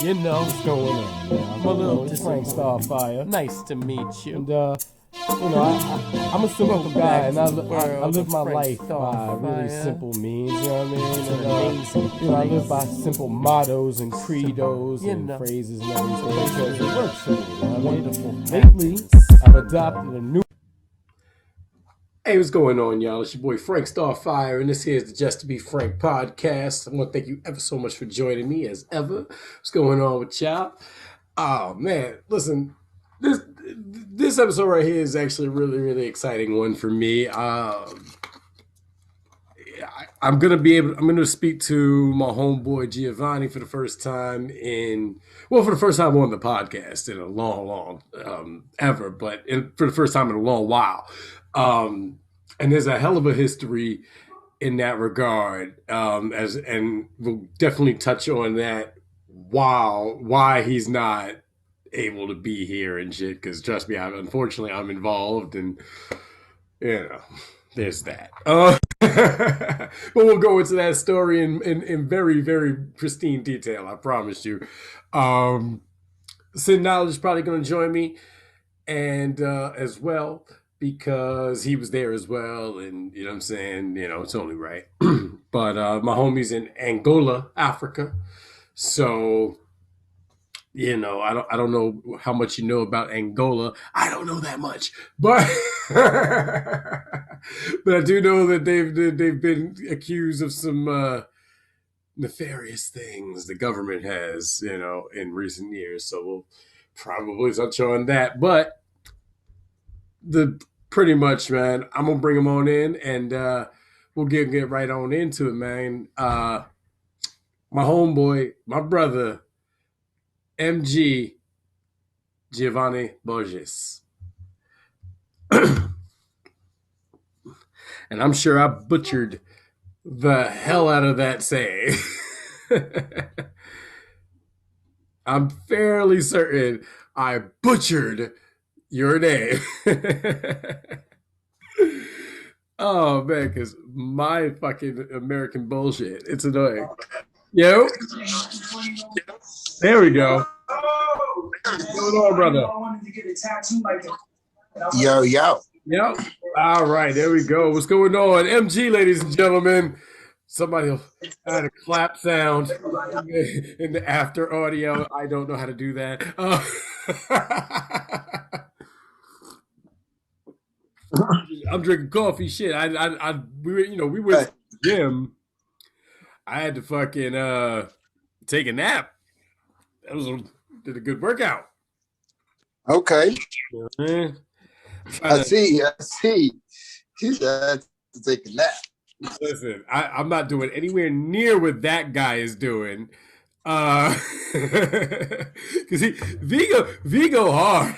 You know, What's going on, man? I'm a little It's Frank Starfire. nice to meet you. And, I'm a simple guy, and I live my life by really simple means, you know what I mean? And, I live by simple mottos and credos and phrases and everything because it works for me, you know what I mean? Lately, I've adopted a new... Hey, what's going on, y'all? It's your boy Frank Starfire, and this here is the Just to Be Frank podcast. I want to thank you ever so much for joining me, as ever. What's going on with y'all? Oh, man, listen, this episode right here is actually a really, really exciting one for me. I'm gonna speak to my homeboy Geovani for the first time for the first time on the podcast in a long, ever, but for the first time in a long while. And there's a hell of a history in that regard, and we'll definitely touch on that. Why he's not able to be here and shit? Because trust me, unfortunately I'm involved, and there's that. But we'll go into that story in very, very pristine detail. I promise you. Sid Knowledge is probably going to join me, and as well, because he was there as well, and you know what I'm saying, it's only right. But my homie's in Angola, Africa, so I don't know how much you know about Angola. I don't know that much, but but I do know that they've been accused of some nefarious things the government has, in recent years. So we'll probably touch on that, but pretty much, man, I'm gonna bring him on in, and we'll get right on into it, man. My homeboy, my brother, MG, Geovani Borges. And I'm sure I butchered the hell out of that saying. I'm fairly certain I butchered your name. Oh, man, because my fucking American bullshit, it's annoying. Yo. There we go. What's going on, brother? Yo. Yep. All right, there we go. What's going on? MG, ladies and gentlemen. Somebody had a clap sound in the after audio. I don't know how to do that. I'm drinking coffee. Shit, we went to the gym. I had to fucking take a nap. Did a good workout. Okay. Yeah. I see. He said to take a nap. Listen, I'm not doing anywhere near what that guy is doing. Because V go hard.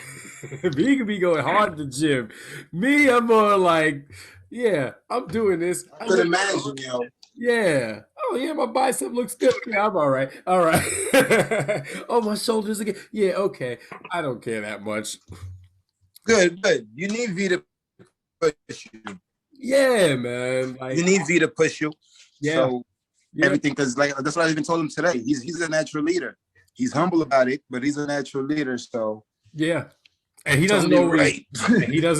V can be going hard at the gym. Me, I'm more like, I'm doing this. I could imagine, yo. Yeah. Oh, yeah, my bicep looks good. Yeah, I'm all right. All right. Oh, my shoulders again. Yeah, okay. I don't care that much. Good. You need V to push you. Yeah, man. You need V to push you. Yeah. So everything, because that's what I even told him today. He's a natural leader. He's humble about it, but he's a natural leader. So yeah. And he doesn't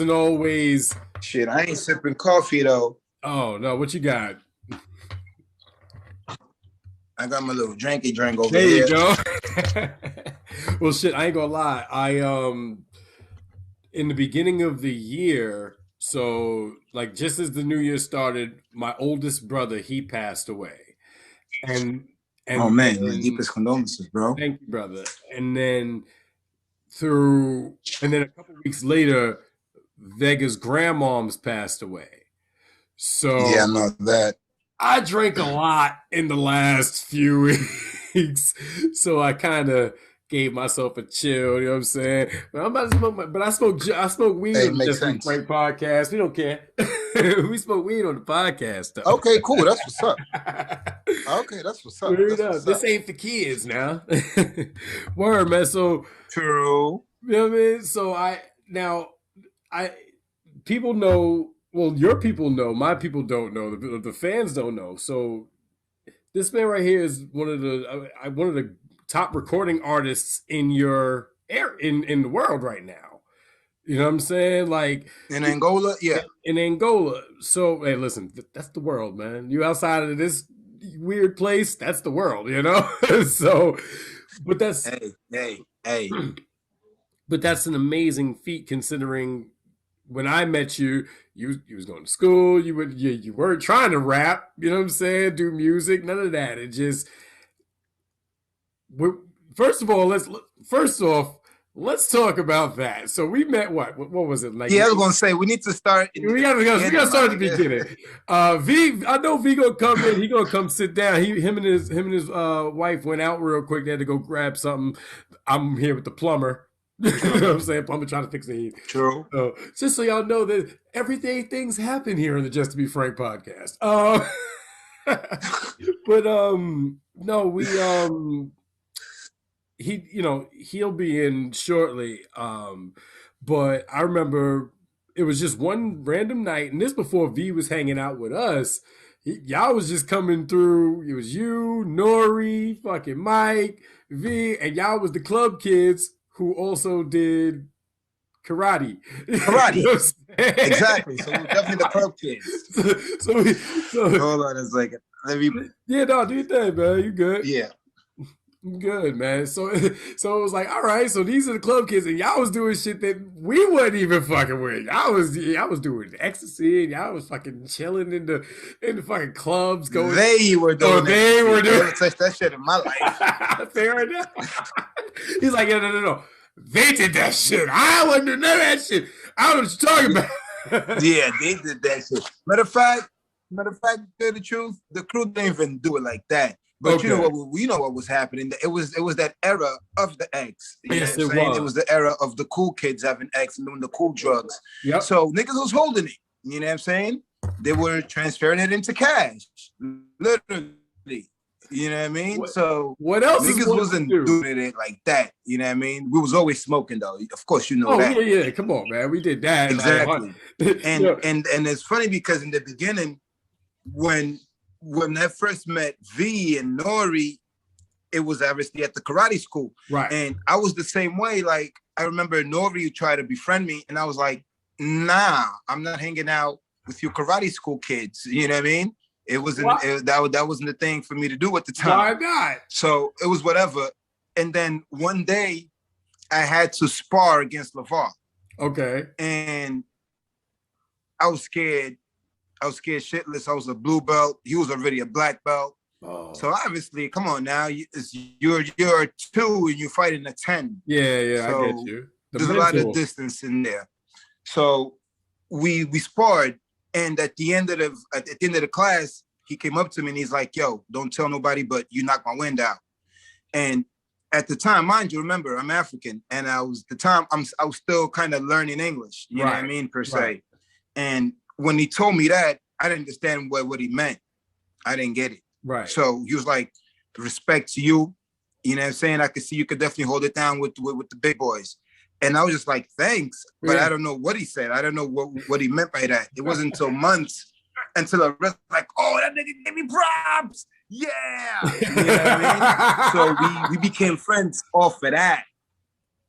always. Shit, I ain't sipping coffee though. Oh no, what you got? I got my little drinky drink over there. There you go. Well, shit, I ain't gonna lie. I in the beginning of the year, so like just as the new year started, my oldest brother, he passed away. And oh man, my deepest condolences, bro. Thank you, brother. And then a couple weeks later, Vega's grandmom's passed away. So yeah, I know that. I drank a lot in the last few weeks, so I kind of gave myself a chill. You know what I'm saying? But I'm about to smoke, but I smoke weed on the Just Frank podcast. We don't care. We smoke weed on the podcast, though. Okay, cool. That's what's up. Okay, that's what's up. This ain't for kids now. Word, man. So true. You know what I mean? So people know. Well, your people know. My people don't know. The fans don't know. So this man right here is one of the top recording artists in your in the world right now. You know what I'm saying? Like in Angola, yeah. In Angola. So hey, listen, that's the world, man. You outside of this weird place, that's the world, you know? So but that's hey. But that's an amazing feat considering when I met you, you was going to school, you weren't trying to rap, you know what I'm saying? Do music, none of that. It just first off, let's talk about that. So we met what was it like? Yeah, I was gonna say we need to start. We gotta start at the beginning. V, I know V gonna come in. He gonna come sit down. Him and his wife went out real quick. They had to go grab something. I'm here with the plumber. You know what I'm saying? Plumber trying to fix the heat. True. Just so y'all know that things happen here on the Just to Be Frank podcast. But no, we he'll be in shortly. But I remember it was just one random night, and this before V was hanging out with us. Y'all was just coming through. It was you, Nori, fucking Mike, V, and y'all was the club kids who also did karate. You know exactly. So we're definitely the club kids. So hold on a second. Yeah, no, do your thing, man. You good? Yeah. Good, man. So it was like, all right, so these are the club kids, and y'all was doing shit that we wasn't even fucking with. Y'all was doing ecstasy, and y'all was fucking chilling in the fucking clubs. They were doing touch that shit in my life. Fair enough. He's like, no. They did that shit. I wasn't doing none of that shit. I don't know what you're talking about. Yeah, they did that shit. Matter of fact, to tell the truth, the crew didn't even do it like that. But okay. You know what was happening. It was that era of the X. Yes, it was. It was the era of the cool kids having X and doing the cool drugs. Yep. So niggas was holding it. You know what I'm saying? They were transferring it into cash, literally. You know what I mean? So what else? Niggas wasn't doing it like that. You know what I mean? We was always smoking though. Of course, you know that. Oh yeah. Come on, man. We did that exactly. And it's funny because in the beginning, when I first met V and Nori, it was obviously at the karate school. Right. And I was the same way. Like, I remember Nori tried to befriend me, and I was like, nah, I'm not hanging out with you karate school kids. You know what I mean? It wasn't, that wasn't the thing for me to do at the time. Why not? So it was whatever. And then one day, I had to spar against LeVar. Okay. And I was scared. I was scared shitless. I was a blue belt. He was already a black belt. Oh. So obviously, come on now. You're a 2 and you're fighting a 10. Yeah, so I get you. There's a lot of distance in there. So we sparred, and at the end of the class, he came up to me and he's like, "Yo, don't tell nobody, but you knocked my wind out." And at the time, mind you, remember, I'm African, and I was still kind of learning English. You know what I mean, per se. Right. And when he told me that, I didn't understand what he meant. I didn't get it. Right. So he was like, respect to you. You know what I'm saying? I could see you could definitely hold it down with the big boys. And I was just like, thanks. But I don't know what he said. I don't know what he meant by that. It wasn't until months until I was like, oh, that nigga gave me props. Yeah. You know what I mean? So we became friends off of that.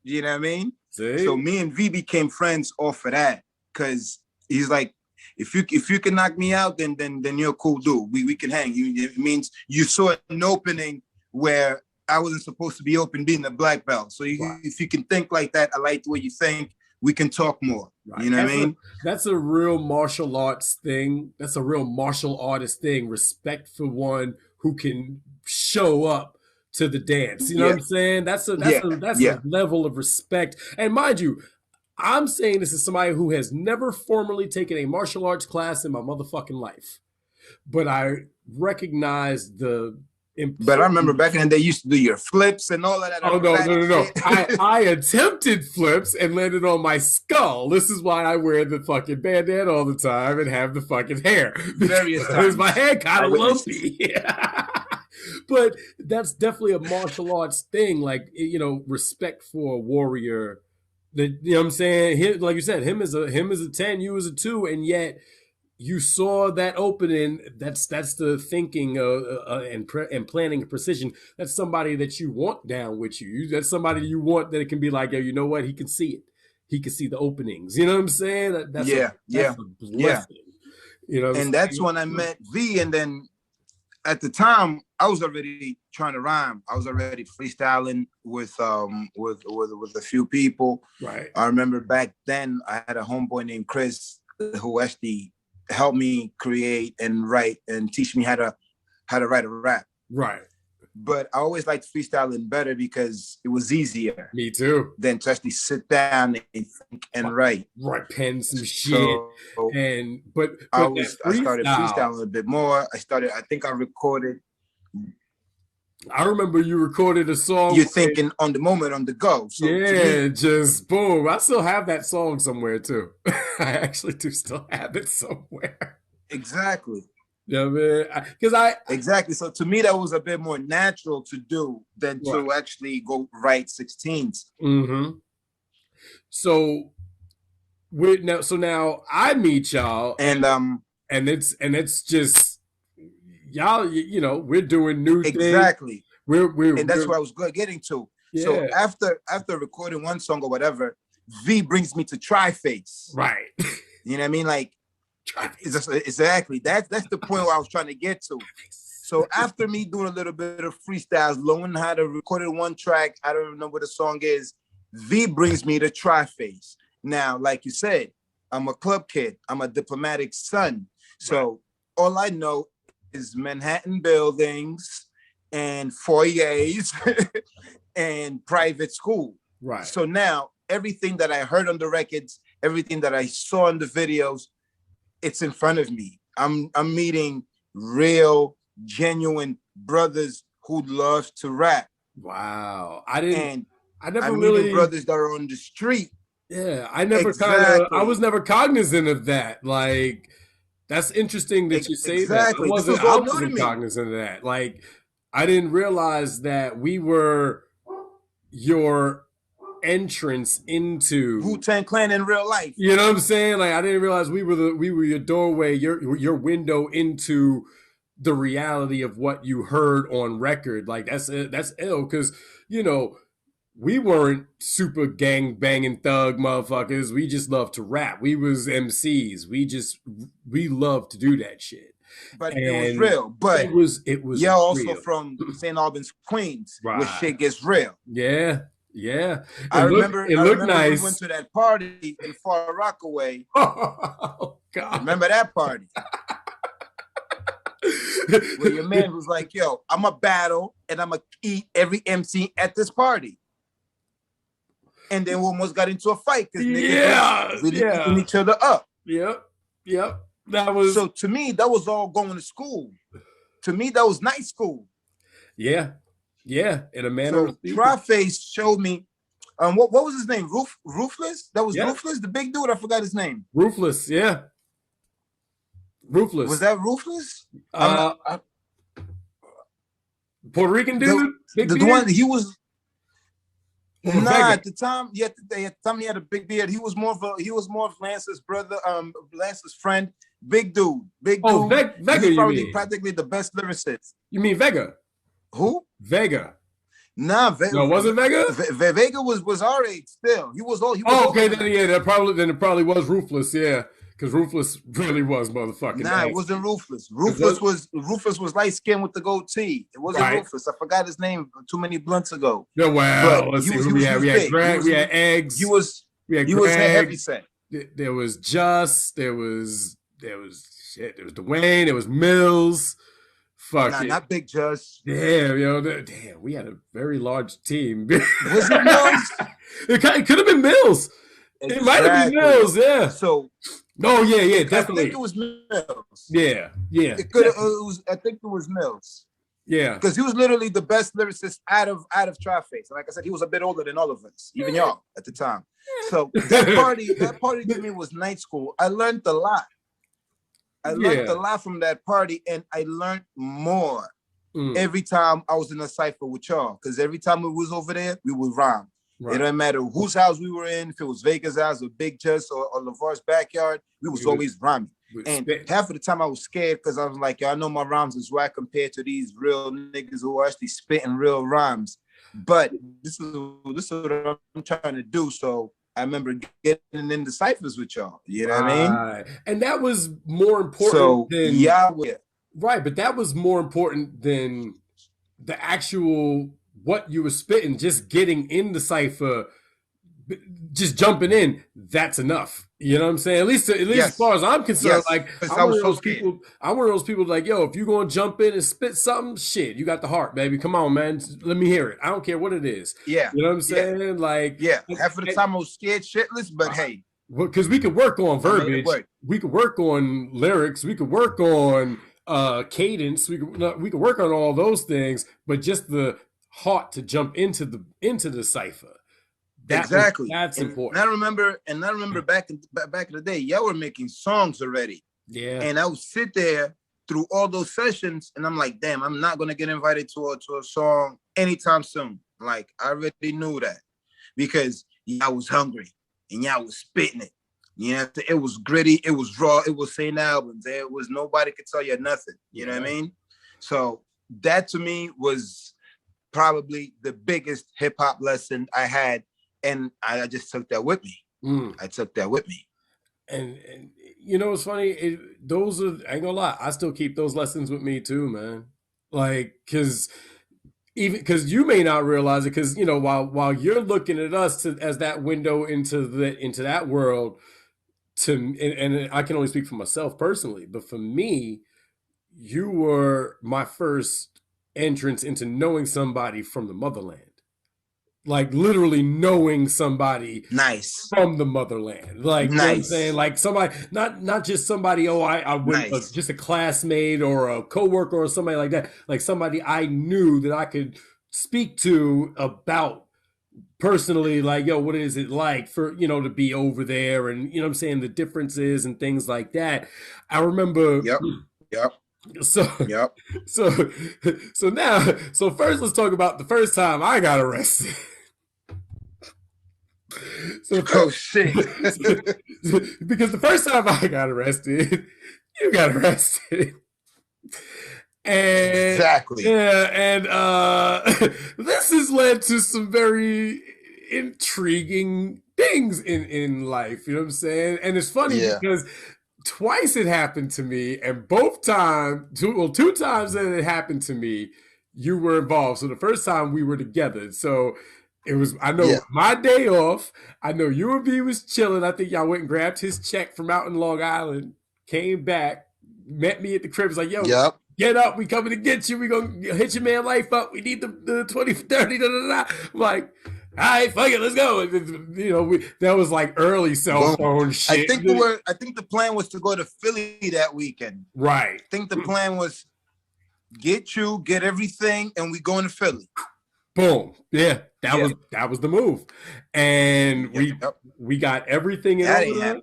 You know what I mean? See? So me and V became friends off of that. Cause he's like, if you can knock me out, then you're a cool dude. We can hang. It means you saw an opening where I wasn't supposed to be open being a black belt. So if you can think like that, I like the way you think, we can talk more. Right. You know what I mean? That's a real martial arts thing. That's a real martial artist thing. Respect for one who can show up to the dance. You know what I'm saying? That's a level of respect. And mind you, I'm saying this as somebody who has never formally taken a martial arts class in my motherfucking life. But I recognize the importance. But I remember back in the day, you used to do your flips and all of that. Oh, no. I attempted flips and landed on my skull. This is why I wear the fucking bandana all the time and have the fucking hair. Various times. Because my hair kind of lumpy. But that's definitely a martial arts thing. Like, you know, respect for a warrior. You know what I'm saying? Like you said, him as a 10, you as a 2, and yet you saw that opening. That's the thinking and planning and precision. That's somebody that you want down with you. That's somebody you want that it can be like, yo, you know what? He can see it. He can see the openings. You know what I'm saying? That's a blessing. You know, and that's when I met V. And then at the time, I was already trying to rhyme. I was already freestyling with a few people. Right. I remember back then I had a homeboy named Chris who actually helped me create and write and teach me how to write a rap. Right. But I always liked freestyling better because it was easier. Me too. Than to actually sit down and think and write. Right, pen some shit. But I started freestyling a bit more. I think I recorded. I remember you recorded a song. You're thinking on the moment, on the go. So yeah, just boom. I still have that song somewhere too. I actually do still have it somewhere. Exactly. Yeah, man. Exactly. So to me, that was a bit more natural to do than to actually go write 16s. Mm-hmm. So now I meet y'all, and it's just y'all. You know, we're doing new things. Exactly. And that's what I was getting to. Yeah. So after recording one song or whatever, V brings me to Tri-Face. Right. You know what I mean? Like. Exactly. That's the point where I was trying to get to. So after me doing a little bit of freestyles, learning how to record one track, I don't even know what the song is. V brings me to Tri-Face. Now, like you said, I'm a club kid. I'm a diplomatic son. So all I know is Manhattan buildings and foyers and private school. Right. So now everything that I heard on the records, everything that I saw in the videos, it's in front of me. I'm meeting real, genuine brothers who love to rap. Wow. I'm meeting brothers that are on the street. Yeah, I was never cognizant of that. Like, that's interesting that you say that. I wasn't cognizant of that. Like, I didn't realize that we were your entrance into Wu-Tang Clan in real life. You know what I'm saying? Like, I didn't realize we were your doorway, your window into the reality of what you heard on record. Like, that's ill, because you know we weren't super gang banging thug motherfuckers. We just loved to rap. We was MCs. We loved to do that shit. But it was real. But it was you're also from St. Albans, Queens, where shit gets real. Yeah. Yeah, I remember nice. We went to that party in Far Rockaway. Oh God! Remember that party? Where your man was like, "Yo, I'm a battle and I'm gonna eat every MC at this party," and then we almost got into a fight because niggas was eating each other up. Yep. That was so. To me, that was all going to school. To me, that was night school. Yeah. Yeah, in a manner. So Tri-Face showed me, what was his name? Ruthless? That was Ruthless, the big dude. I forgot his name. Ruthless, yeah. Ruthless. Was that Ruthless? Puerto Rican dude. The one he was. At the time, at the time he had a big beard. He was more of Lance's brother, Lance's friend, big dude. Oh, Vega. He's probably practically the best lyricist. You mean Vega? Who? Vega. Nah, no, wasn't Vega? Vega was our age still. He was old. Okay, then it probably was Ruthless, yeah, because Ruthless really was motherfucking. Nah, it wasn't Ruthless. Ruthless was light skinned with the goatee. It wasn't Ruthless. I forgot his name too many blunts ago. No, well, let's see. We had Eggs. He was heavy set. There was there was Dwayne. There was Mills. Not Big Just. Damn, we had a very large team. Was it Mills? It could have been Mills. Exactly. It might have been Mills, yeah. So, definitely. I think it was Mills. Yeah. It could. I think it was Mills. Yeah, because he was literally the best lyricist out of Tri-Face. And like I said, he was a bit older than all of us, even y'all at the time. So that party to me was night school. I learned a lot. I learned a lot from that party, and I learned more every time I was in a cypher with y'all. Because every time we was over there, we would rhyme. Right. It don't matter whose house we were in, if it was Vega's house or Big Just or LeVar's backyard, we was always rhyming. And half of the time I was scared because I was like, yo, I know my rhymes is whack compared to these real niggas who are actually spitting real rhymes. But this is what I'm trying to do. So I remember getting in the ciphers with y'all. You know what I mean? And that was more important than right, but that was more important than the actual what you were spitting. Just getting in the cipher, just jumping in, that's enough. You know what I'm saying? At least as far as I'm concerned, like I'm one of those people like, yo, if you're gonna jump in and spit something, shit, you got the heart, baby. Come on, man. Let me hear it. I don't care what it is. Yeah. You know what I'm saying? Like, half of the time I was scared shitless, but hey. Because we could work on verbiage, we could work on lyrics, we could work on cadence, we could work on all those things, but just the heart to jump into the cipher. That's important. And I remember back in the day, y'all were making songs already. Yeah. And I would sit there through all those sessions, and I'm like, damn, I'm not gonna get invited to a song anytime soon. Like, I already knew that because y'all was hungry and y'all was spitting it. You know, it was gritty, it was raw, it was saying albums. There was nobody could tell you nothing. You know what I mean? So that to me was probably the biggest hip hop lesson I had. And I just took that with me. I took that with me. And you know what's funny? Those are, I ain't gonna lie, I still keep those lessons with me too, man. Like, because you may not realize it, because you know, while you're looking at us as that window into that world, and I can only speak for myself personally, but for me, you were my first entrance into knowing somebody from the motherland. Like literally knowing somebody from the motherland. Like, you know what I'm saying? Like somebody, not just somebody, I went just a classmate or a coworker or somebody like that. Like somebody I knew that I could speak to about personally, like, yo, what is it like for, you know, to be over there, and you know what I'm saying, the differences and things like that. I remember So first let's talk about the first time I got arrested. Shit. Because the first time I got arrested, you got arrested. And exactly. Yeah, and this has led to some very intriguing things in life, you know what I'm saying? And it's funny because twice it happened to me, and both times, two times that it happened to me, you were involved. So the first time we were together. So it was, I know my day off. I know you and B was chilling. I think y'all went and grabbed his check from out in Long Island, came back, met me at the crib. It's like, yo, get up. We coming to get you. We going to hit your man life up. We need the 20 for 30. I'm like, all right, fuck it, let's go. You know, that was like early cell phone shit. I think the plan was to go to Philly that weekend. Right. I think the plan was get everything, and we going to Philly. Boom. Yeah, that was the move. And we got everything in order.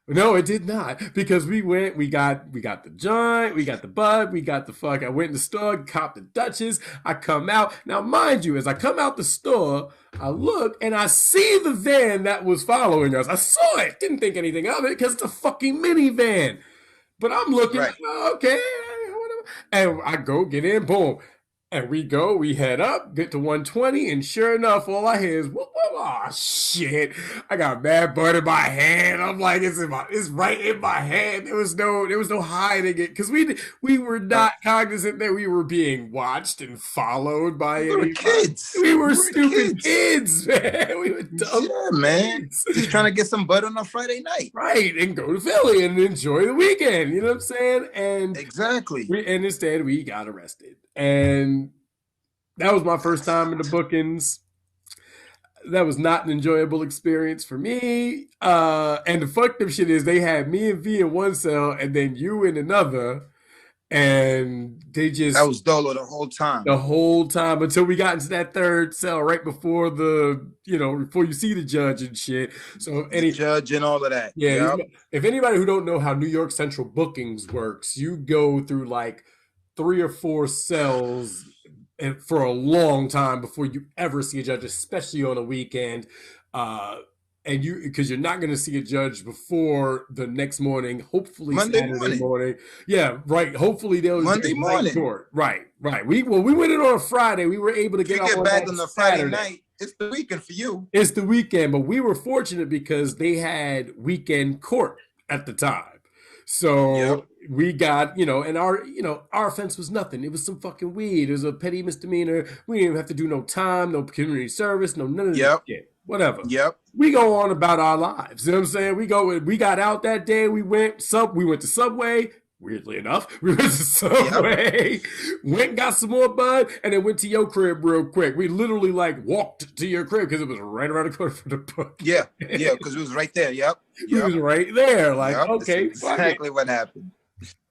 No, it did not, because we got the joint, we got the bud, we got the fuck. I went in the store, copped the Dutchess. I come out. Now, mind you, as I come out the store, I look and I see the van that was following us. I saw it, didn't think anything of it because it's a fucking minivan. But I'm looking, okay, whatever. And I go get in, boom. And we head up, get to 120, and sure enough, all I hear is, oh shit! I got mad butt in my hand. I'm like, it's right in my hand. There was no hiding it, because we were not cognizant that we were being watched and followed by kids. We were stupid kids, man. We were dumb. Yeah, man. Just trying to get some butt on a Friday night, right? And go to Philly and enjoy the weekend. You know what I'm saying? And exactly. And instead, we got arrested. And that was my first time in the bookings. That was not an enjoyable experience for me. And the fucked up shit is they had me and V in one cell and then you in another. And they just... That was dolo the whole time. The whole time until we got into that third cell right before before you see the judge and shit. So the judge and all of that. Yeah. Yep. If anybody who don't know how New York Central bookings works, you go through like 3 or 4 cells and for a long time before you ever see a judge, especially on a weekend. and because you're not going to see a judge before the next morning, hopefully Monday Saturday morning. Yeah, right. Hopefully they'll Monday morning. Court. Right. We went in on a Friday. We were able to get out back on the Friday night. It's the weekend for you. It's the weekend, but we were fortunate because they had weekend court at the time. So we got, and our offense was nothing. It was some fucking weed. It was a petty misdemeanor. We didn't even have to do no time, no community service, none of that shit. Whatever. We go on about our lives. You know what I'm saying? We got out that day. We went to Subway. Weirdly enough, we went to Subway, went and got some more bud, and then went to your crib real quick. We literally walked to your crib because it was right around the corner from the book. Yeah, because it was right there. It was right there. Okay, that's exactly what happened.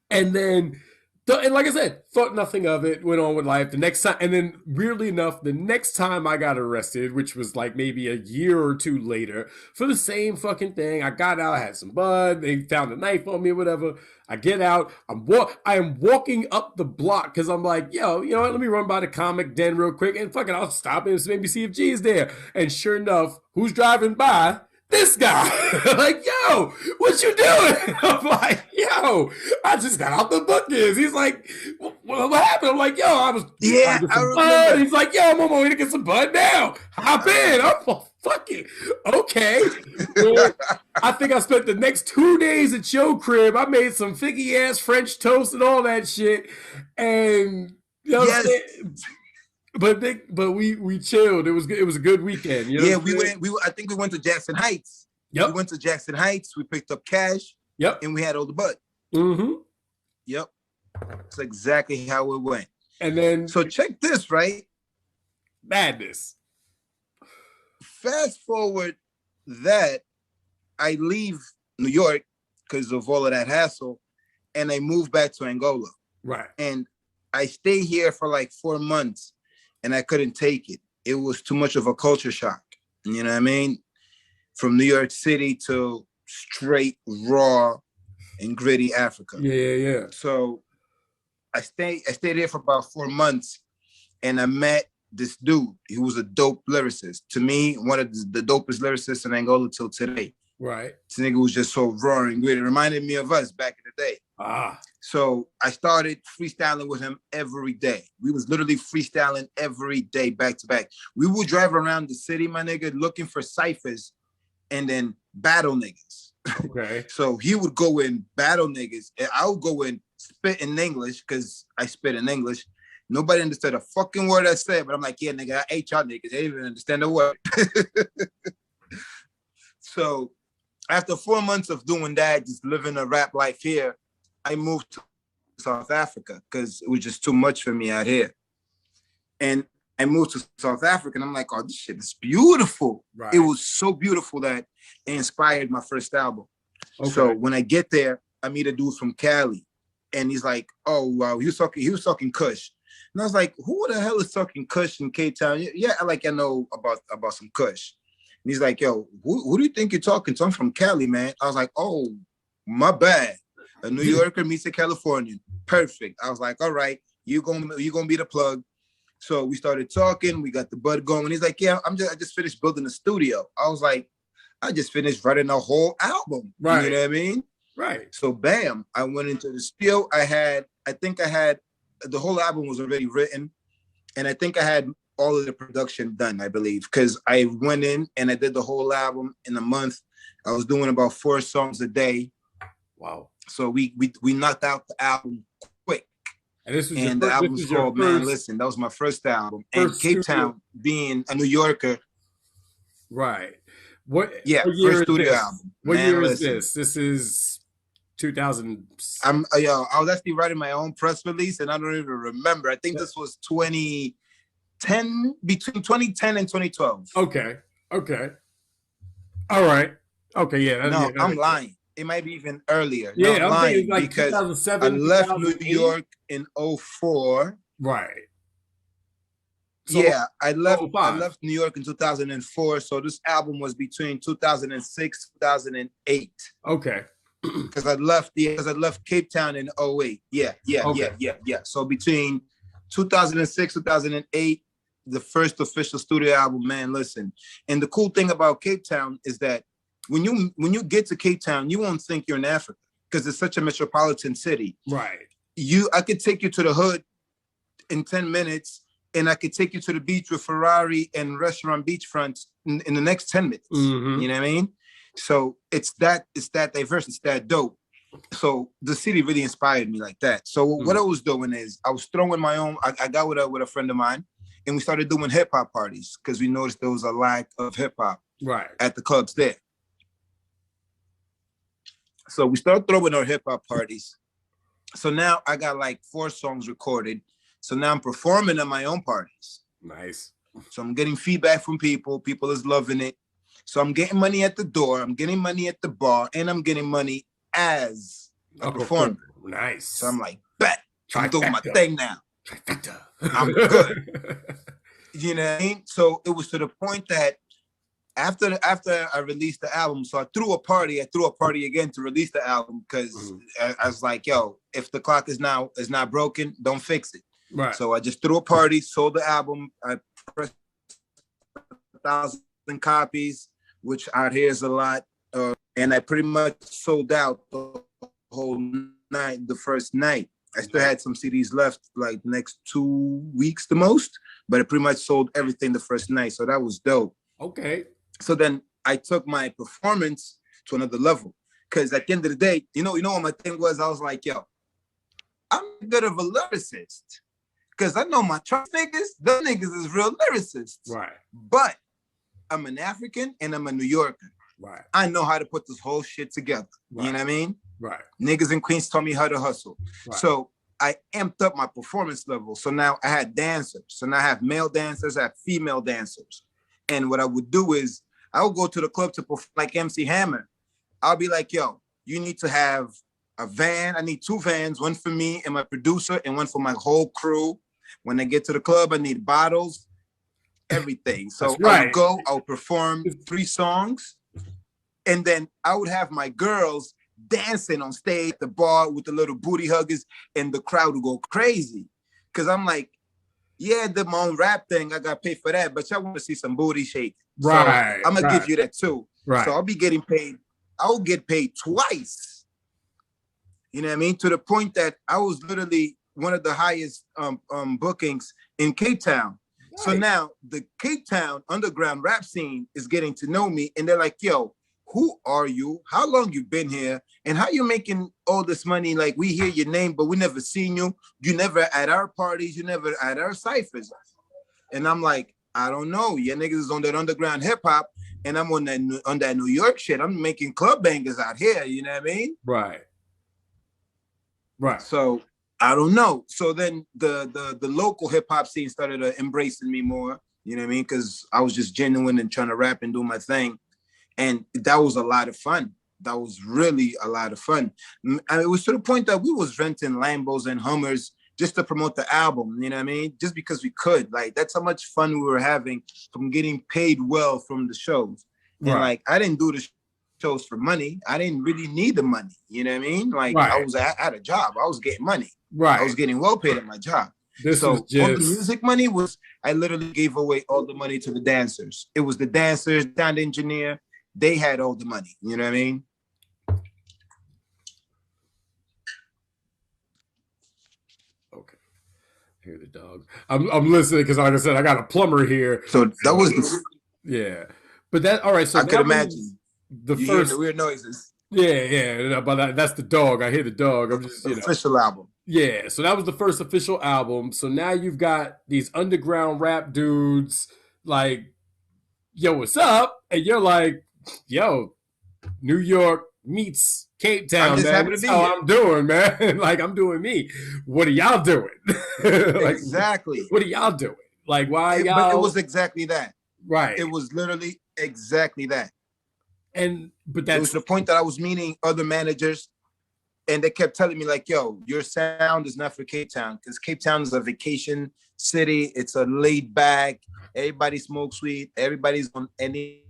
And then, and like I said, thought nothing of it, went on with life. The next time, and then weirdly enough, the next time I got arrested, which was maybe a year or two later, for the same fucking thing, I got out, I had some bud, they found a knife on me or whatever. I get out, I am walking up the block because I'm like, yo, you know what, let me run by the comic den real quick, and fucking I'll stop and maybe see if G's there. And sure enough, who's driving by? This guy. Yo, what you doing? I'm like, yo, I just got out the bookings. He's like, what happened? I'm like, yo, I remember. He's like, yo, I'm on my way to get some bud now. Hop in. I'm like, fuck it. Okay. Well, I think I spent the next 2 days at your crib. I made some figgy ass French toast and all that shit. And you know what I'm saying? But we chilled. It was a good weekend. You know I think we went to Jackson Heights. Yep. We went to Jackson Heights. We picked up cash. Yep. And we had all the bud. Mm-hmm. Yep. That's exactly how it went. And then so check this, right? Madness. Fast forward that I leave New York because of all of that hassle, and I move back to Angola. Right. And I stay here for 4 months. And I couldn't take it. It was too much of a culture shock. You know what I mean? From New York City to straight, raw, and gritty Africa. Yeah. So I stayed here for about 4 months, and I met this dude. He was a dope lyricist. To me, one of the dopest lyricists in Angola till today. Right. This nigga was just so raw and gritty. It reminded me of us back in the day. So I started freestyling with him every day. We was literally freestyling every day, back to back. We would drive around the city, my nigga, looking for ciphers and then battle niggas. Okay. So he would go in battle niggas, and I would go in spit in English because I spit in English. Nobody understood a fucking word I said, but I'm like, yeah, nigga, I ate y'all niggas. They didn't even understand the word. So after 4 months of doing that, just living a rap life here, I moved to South Africa because it was just too much for me out here. And I moved to South Africa, and I'm like, oh, this shit is beautiful. Right. It was so beautiful that it inspired my first album. Okay. So when I get there, I meet a dude from Cali, and he's like, oh, wow, he was talking Kush. And I was like, who the hell is talking Kush in Cape Town? Yeah, I know about some Kush. And he's like, yo, who do you think you're talking to? I'm from Cali, man. I was like, oh, my bad. A New Yorker meets a Californian. Perfect. I was like, all right, you're gonna be the plug. So we started talking. We got the bud going. And he's like, yeah, I just finished building a studio. I was like, I just finished writing a whole album. Right. You know what I mean? Right. So bam, I went into the studio. I think the whole album was already written. And I think I had all of the production done, I believe, because I went in and I did the whole album in a month. I was doing about 4 songs a day. Wow. So we knocked out the album quick. And the album's called Man Listen. That was my first album. And Cape Town, being a New Yorker. Right. What first studio album. What year is this? This is 2000. I was actually writing my own press release, and I don't even remember. I think this was 2010, between 2010 and 2012. Okay. All right. Okay, yeah. I'm lying. It might be even earlier. Yeah, I'm lying because 2007, I left New York in 2004. Right. So, I left New York in 2004. So this album was between 2006, 2008. Okay. Because I left Cape Town in 2008. Yeah. So between 2006, 2008, the first official studio album, man, listen. And the cool thing about Cape Town is that when you get to Cape Town, you won't think you're in Africa because it's such a metropolitan city. Right. I could take you to the hood in 10 minutes, and I could take you to the beach with Ferrari and restaurant beachfronts in the next 10 minutes. Mm-hmm. You know what I mean? So it's that diverse, it's that dope. So the city really inspired me like that. So what I was doing is I was throwing my own. I got with a friend of mine, and we started doing hip hop parties because we noticed there was a lack of hip hop at the clubs there. So we started throwing our hip hop parties. So now I got like 4 songs recorded. So now I'm performing at my own parties. Nice. So I'm getting feedback from people. People is loving it. So I'm getting money at the door. I'm getting money at the bar, and I'm getting money as a performer. Nice. So I'm like, bet. I'm doing my thing now. I'm good. You know what I mean? So it was to the point that after I released the album, so I threw a party again to release the album because I was like, yo, if the clock is not broken, don't fix it. Right. So I just threw a party, sold the album. I pressed 1,000 copies, which out here is a lot. And I pretty much sold out the whole night, the first night. I still had some CDs left, like next 2 weeks the most, but I pretty much sold everything the first night. So that was dope. Okay. So then I took my performance to another level. Because at the end of the day, you know what my thing was? I was like, yo, I'm a bit of a lyricist. Because I know my trust niggas, those niggas is real lyricists. Right. But I'm an African and I'm a New Yorker. Right. I know how to put this whole shit together. Right. You know what I mean? Right. Niggas in Queens taught me how to hustle. Right. So I amped up my performance level. So now I had dancers. So now I have male dancers, I have female dancers. And what I would do is I would go to the club to perform like MC Hammer. I'll be like, yo, you need to have a van. I need 2 vans, one for me and my producer and one for my whole crew. When I get to the club, I need bottles, everything. So I would go, I would perform 3 songs. And then I would have my girls dancing on stage at the bar with the little booty huggers, and the crowd would go crazy. Because I'm like, yeah, I did my own rap thing. I got paid for that, but y'all want to see some booty shake. Right. So I'm going to give you that too. Right. So I'll be getting paid. I'll get paid twice. You know what I mean? To the point that I was literally one of the highest bookings in Cape Town. Nice. So now the Cape Town underground rap scene is getting to know me, and they're like, yo, who are you? How long you been here? And how you making all this money? Like, we hear your name, but we never seen you. You never at our parties. You never at our ciphers. And I'm like, I don't know. Your niggas is on that underground hip hop, and I'm on that New York shit. I'm making club bangers out here. You know what I mean? Right. Right. So I don't know. So then the local hip hop scene started embracing me more. You know what I mean? Because I was just genuine and trying to rap and do my thing. And that was a lot of fun. That was really a lot of fun. And it was to the point that we was renting Lambos and Hummers just to promote the album, you know what I mean? Just because we could. Like, that's how much fun we were having from getting paid well from the shows. And like, I didn't do the shows for money. I didn't really need the money, you know what I mean? Like, I was at a job. I was getting money. Right. I was getting well paid at my job. So all the music money was, I literally gave away all the money to the dancers. It was the dancers, sound engineer. They had all the money, you know what I mean? Okay. Hear the dog. I'm listening because, like I said, I got a plumber here. So that was but that all right. So I could imagine the you first hear the weird noises. Yeah. But that's the dog. I hear the dog. I'm just official album. Yeah. So that was the first official album. So now you've got these underground rap dudes like, yo, what's up? And you're like, yo, New York meets Cape Town, man. That's how I'm doing, man. Like, I'm doing me. What are y'all doing? Like, exactly. What are y'all doing? Like, why y'all? But it was exactly that. Right. It was literally exactly that. But that's it was the point that I was meeting other managers, and they kept telling me, like, yo, your sound is not for Cape Town, because Cape Town is a vacation city. It's a laid back. Everybody smokes weed. Everybody's on any.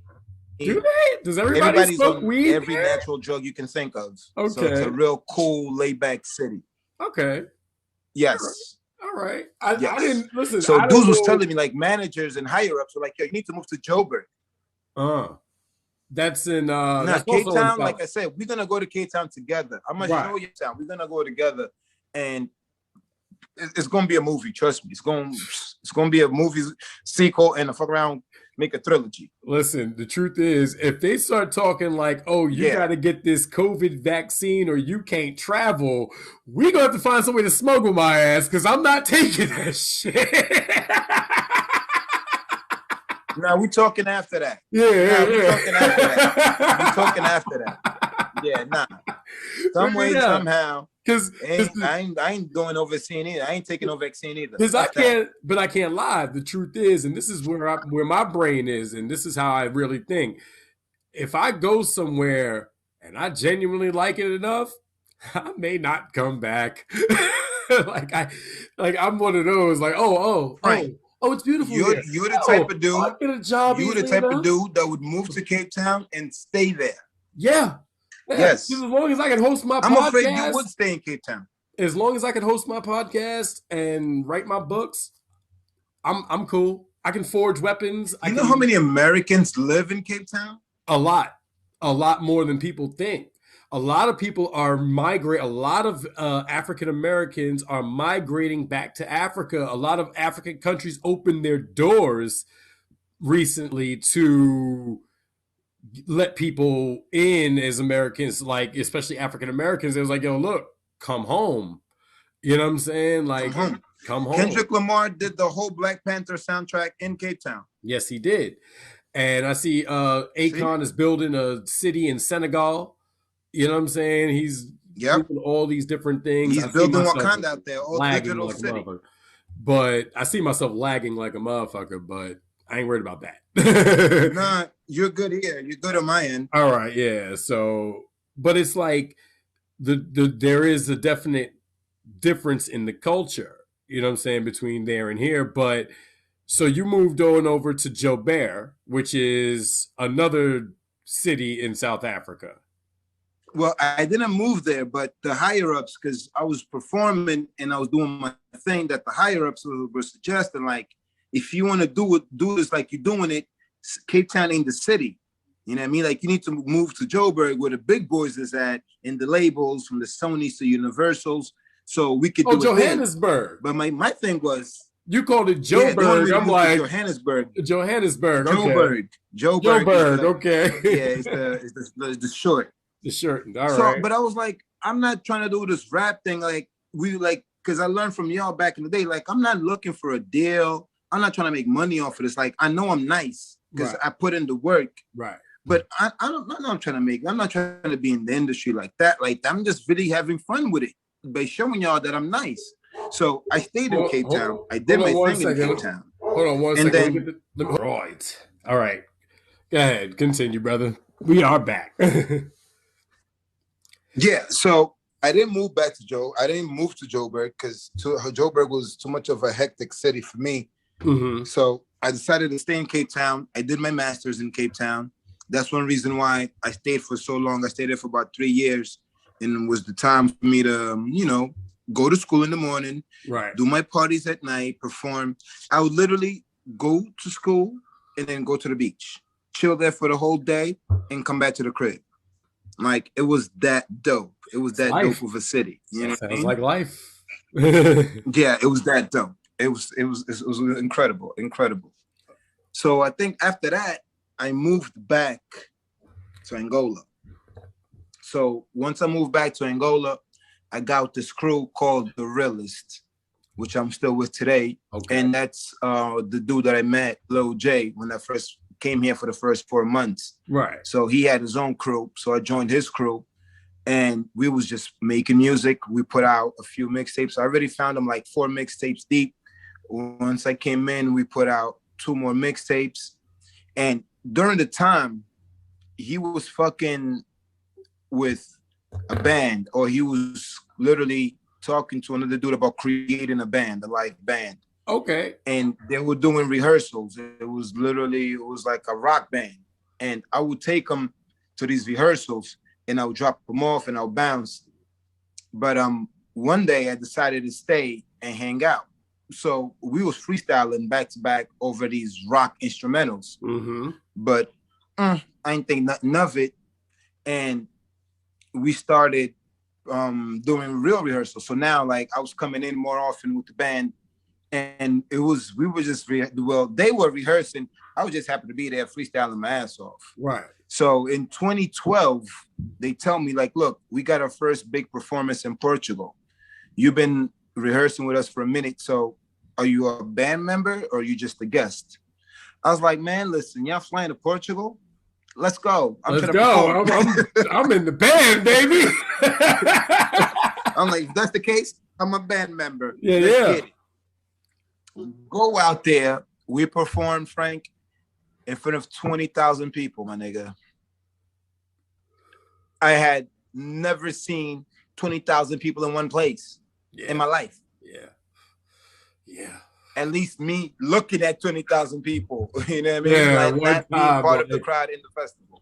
Do they? Does everybody smoke weed? Every natural drug you can think of. Okay. So it's a real cool, laid back city. Okay. Yes. All right. I didn't listen. So I dudes don't was know. telling me, like, managers and higher ups were like, yo, you need to move to Joburg. That's in Now, that's Cape also in Town, like South. I said, we're gonna go to Cape Town together. I'm gonna show you town. We're gonna go together, and it's gonna be a movie. Trust me, it's gonna be a movie sequel and a fuck around, make a trilogy. Listen, the truth is, if they start talking like, "Oh, you got to get this COVID vaccine or you can't travel," we gonna have to find some way to smuggle my ass because I'm not taking that shit. Now we talking after that. Yeah. We talking after that. We talking after that. Yeah, nah. Some way, somehow. Because I ain't going no vaccine either. I ain't taking no vaccine either. Because I can't lie. The truth is, and this is where my brain is, and this is how I really think. If I go somewhere and I genuinely like it enough, I may not come back. I'm one of those like, it's beautiful. You're the type of dude. I'll get a job. You're the type of dude that would move to Cape Town and stay there. Yeah. Yes. As long as I can host my podcast. I'm afraid you would stay in Cape Town. As long as I can host my podcast and write my books, I'm cool. I can forge weapons. You know how many Americans live in Cape Town? A lot more than people think. A lot of people are migrating. A lot of African Americans are migrating back to Africa. A lot of African countries opened their doors recently to let people in as Americans, like especially African Americans. It was like, yo, look, come home. You know what I'm saying? Like, come home. Kendrick Lamar did the whole Black Panther soundtrack in Cape Town. Yes, he did. And I see Akon is building a city in Senegal. You know what I'm saying? He's doing all these different things. He's building Wakanda out there, all digital like city. But I see myself lagging like a motherfucker, but I ain't worried about that. Nah, you're good here. You're good on my end. All right, yeah. So, but it's like there is a definite difference in the culture, you know what I'm saying, between there and here. But so you moved on over to Joburg, which is another city in South Africa. Well, I didn't move there, but the higher ups, because I was performing and I was doing my thing, that the higher ups were suggesting, like, if you want to do this like you're doing it, Cape Town ain't the city. You know what I mean? Like, you need to move to Joburg where the big boys is at, in the labels, from the Sonys to Universals, so we could do it Johannesburg. But my thing was, you called it Joburg. Yeah, I'm like Johannesburg. Johannesburg. Okay. Joburg. Okay. Yeah, it's the short. The shirt. All right. But I was like, I'm not trying to do this rap thing. Like, because I learned from y'all back in the day. Like, I'm not looking for a deal. I'm not trying to make money off of this. Like, I know I'm nice because I put in the work. Right. But I don't know. I'm not trying to be in the industry like that. Like, I'm just really having fun with it by showing y'all that I'm nice. So I stayed in Cape Town. I did my thing in Cape Town. Hold on one second. Right. All right. Go ahead. Continue, brother. We are back. Yeah, so I didn't move back to I didn't move to Joburg because Joburg was too much of a hectic city for me. Mm-hmm. So I decided to stay in Cape Town. I did my master's in Cape Town. That's one reason why I stayed for so long. I stayed there for about 3 years, and it was the time for me to, go to school in the morning, do my parties at night, perform. I would literally go to school and then go to the beach, chill there for the whole day, and come back to the crib. Like, it was that dope. It was that dope of a city. You know what I mean? Sounds like life. Yeah, it was that dope. It was incredible. So I think after that, I moved back to Angola. So once I moved back to Angola, I got this crew called The Realist, which I'm still with today. Okay. And that's the dude that I met, Lil J, when I first came here for the first 4 months. Right. So he had his own crew. So I joined his crew and we was just making music. We put out a few mixtapes. I already found them like 4 mixtapes deep. Once I came in, we put out 2 more mixtapes. And during the time, he was fucking with a band, or he was literally talking to another dude about creating a band, a live band. Okay. And they were doing rehearsals. It was like a rock band. And I would take them to these rehearsals and I would drop them off and I would bounce. But one day I decided to stay and hang out. so we was freestyling back to back over these rock instrumentals. But I ain't think nothing of it. And we started doing real rehearsals. So now, like, I was coming in more often with the band, and we were just they were rehearsing. I was just happy to be there freestyling my ass off. Right. So in 2012, they tell me, like, look, we got our first big performance in Portugal. You've been rehearsing with us for a minute, so are you a band member or are you just a guest? I was like, man, listen, y'all flying to Portugal? Let's go. Let's go. I'm in the band, baby. I'm like, if that's the case, I'm a band member. Yeah, Let's yeah. get it. Go out there. We performed, Frank, in front of 20,000 people, my nigga. I had never seen 20,000 people in one place in my life. Yeah. Yeah. At least me looking at 20,000 people, you know what I mean? Yeah, like not being part of the crowd in the festival.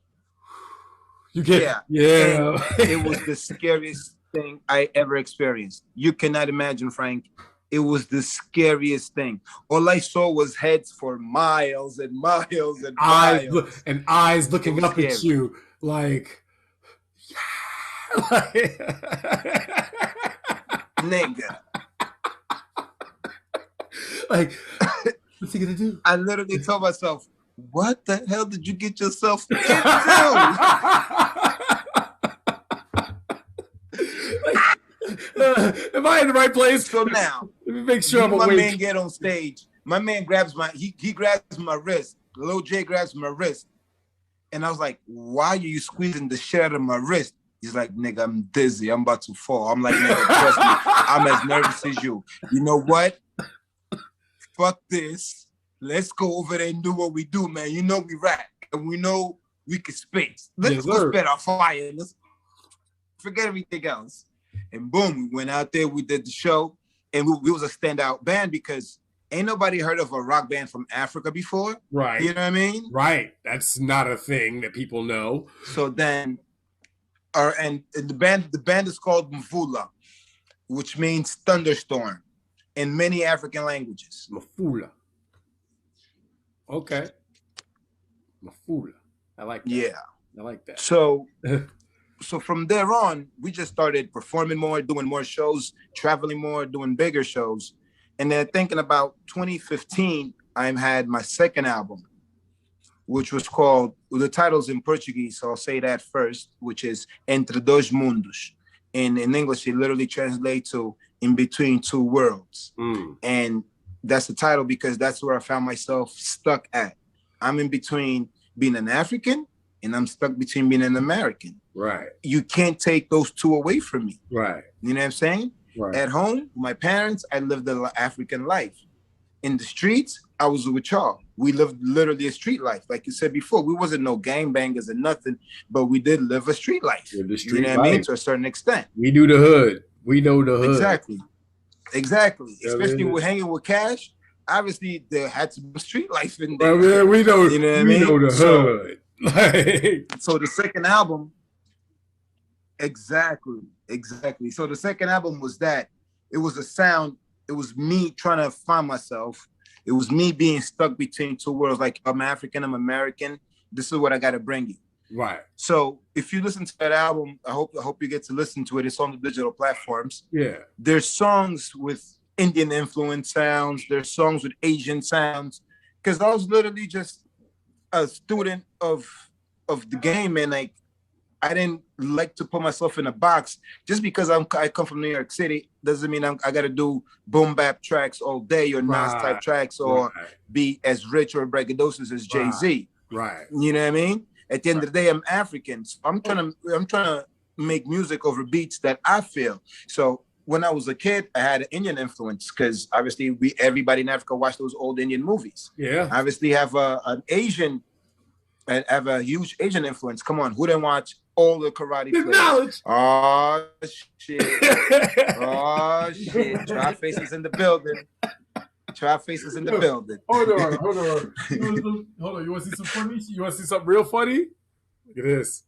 You get, yeah. It was the scariest thing I ever experienced. You cannot imagine, Frank. It was the scariest thing. All I saw was heads for miles and miles and miles. And eyes looking up at you like, nigga. Like, what's he gonna do? I literally told myself, what the hell did you get yourself into? Like, am I in the right place? So now, let me make sure I'm awake. My man get on stage. My man grabs he grabs my wrist. Lil J grabs my wrist. And I was like, why are you squeezing the shit out of my wrist? He's like, nigga, I'm dizzy. I'm about to fall. I'm like, nigga, trust me. I'm as nervous as you. You know what? Fuck this. Let's go over there and do what we do, man. You know we rap and we know we can spit. Let's go spit our fire. Let's forget everything else. And boom, we went out there, we did the show, and we was a standout band because ain't nobody heard of a rock band from Africa before. Right. You know what I mean? Right. That's not a thing that people know. So then and the band is called Mvula, which means thunderstorm in many African languages. Mafula. Okay. Mafula. I like that. Yeah. I like that. So from there on, we just started performing more, doing more shows, traveling more, doing bigger shows. And then thinking about 2015, I had my second album, which was called, the title's in Portuguese, so I'll say that first, which is Entre Dois Mundos. In English, it literally translates to In Between Two Worlds. And that's the title because that's where I found myself stuck at. I'm in between being an African and I'm stuck between being an American. Right. You can't take those two away from me. Right. You know what I'm saying? Right. At home, my parents, I lived the African life. In the streets, I was with y'all. We lived literally a street life. Like you said before, we wasn't no gangbangers or nothing, but we did live a street life. The street you know what I mean? To a certain extent. We do the hood. We know the hood. Exactly. Especially with hanging with Cash. Obviously, there had to be street life in there. Well, we know, you know what I mean? know the hood. So the second album, exactly. So the second album was that. It was a sound. It was me trying to find myself. It was me being stuck between two worlds. Like, I'm African, I'm American. This is what I got to bring you. Right. So if you listen to that album, I hope you get to listen to it. It's on the digital platforms. Yeah. There's songs with Indian influence sounds. There's songs with Asian sounds. Because I was literally just a student of the game, and like I didn't like to put myself in a box. Just because I come from New York City doesn't mean I got to do boom bap tracks all day or Nas type tracks or be as rich or braggadocious as Jay-Z. Right. You know what I mean? At the end of the day, I'm African. So I'm trying to make music over beats that I feel. So when I was a kid, I had an Indian influence because obviously everybody in Africa watched those old Indian movies. Yeah. I obviously have a huge Asian influence. Come on, who didn't watch all the karate players? Oh shit. Oh shit. Try Faces in the building. Try Faces in the building. Hold on. Hold on. You want to see some funny? You want to see something real funny? Look at this.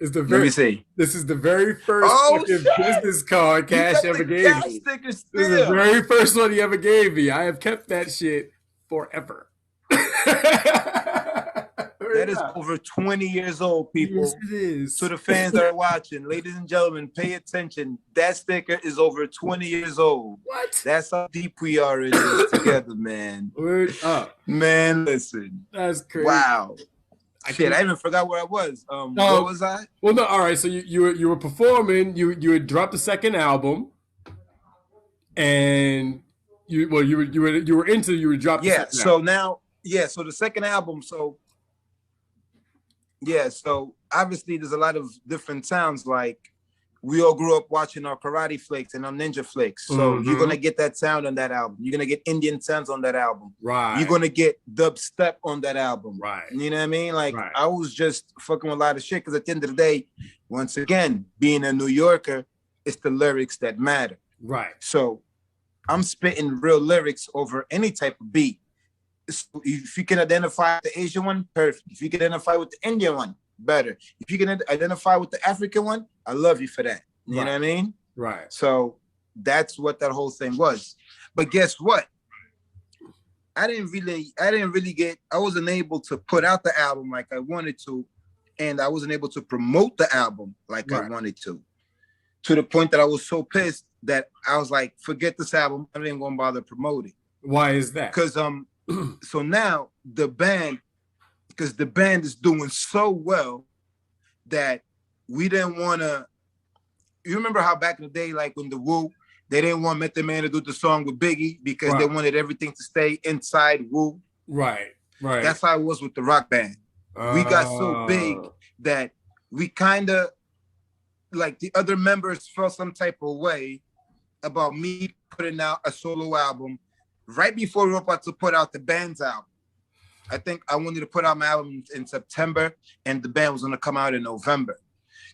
It's the Let very, me see. This is the very first fucking business card Cash ever gave me. This is the very first one he ever gave me. I have kept that shit forever. That is over 20 years old, people. Yes, it is. To the fans that are watching, ladies and gentlemen, pay attention. That sticker is over 20 years old. What? That's how deep we are in this together, man. Word up. Man, listen. That's crazy. Wow. I even forgot where I was. What was I? Well, no, all right. So you were performing. You had dropped the second album, and you were dropped. Yeah. So now, So the second album. So obviously there's a lot of different sounds. Like we all grew up watching our karate flicks and our ninja flicks. So you're gonna get that sound on that album. You're gonna get Indian sounds on that album. Right. You're gonna get dubstep on that album. Right. You know what I mean? Like I was just fucking with a lot of shit because at the end of the day, once again, being a New Yorker, it's the lyrics that matter. Right. So I'm spitting real lyrics over any type of beat. So if you can identify with the Asian one, perfect. If you can identify with the Indian one, better. If you can identify with the African one, I love you for that. You know what I mean? Right. So that's what that whole thing was. But guess what? I wasn't able to put out the album like I wanted to, and I wasn't able to promote the album like I wanted to the point that I was so pissed that I was like, forget this album. I didn't want to bother promoting. Why is that? Because so now the band is doing so well that we didn't want to. You remember how back in the day, like when the Wu, they didn't want Method Man to do the song with Biggie because they wanted everything to stay inside Wu. Right. That's how it was with the rock band. We got so big that we kind of, like the other members felt some type of way about me putting out a solo album right before we were about to put out the band's album. I think I wanted to put out my album in September and the band was going to come out in November.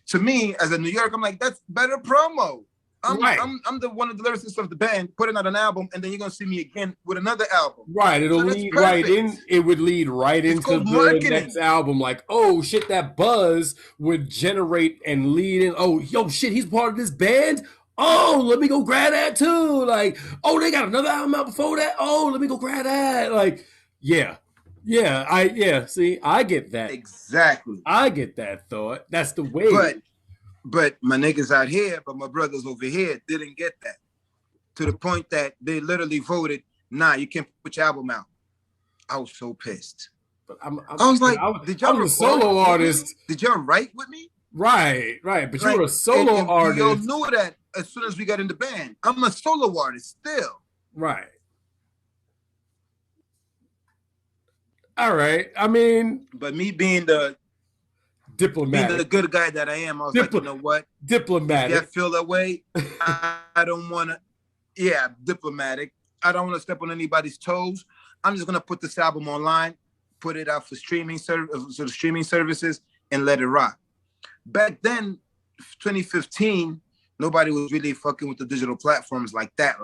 To me, as a New Yorker, I'm like, that's better promo. I'm the one of the lyricists of the band putting out an album, and then you're going to see me again with another album. Right. It'll lead right in. It would lead right into the next album. Like, oh shit, that buzz would generate and lead in. Oh, yo, shit, he's part of this band. Oh, let me go grab that too. Like, oh, they got another album out before that. Oh, let me go grab that. Like, see, I get that. Exactly. I get that thought. That's the way. But my niggas out here, but my brothers over here didn't get that. To the point that they literally voted, nah, you can't put your album out. I was so pissed. But I was like, did y'all a solo artist? Did y'all write with me? Right. But you were a solo artist. We all knew that as soon as we got in the band. I'm a solo artist still. Right. All right. I mean, but me being the diplomatic, being the good guy that I am, I was like, you know what? Diplomatic. If I feel that way, I don't want to. Yeah, diplomatic. I don't want to step on anybody's toes. I'm just gonna put this album online, put it out for streaming services, and let it rock. Back then, 2015, nobody was really fucking with the digital platforms like that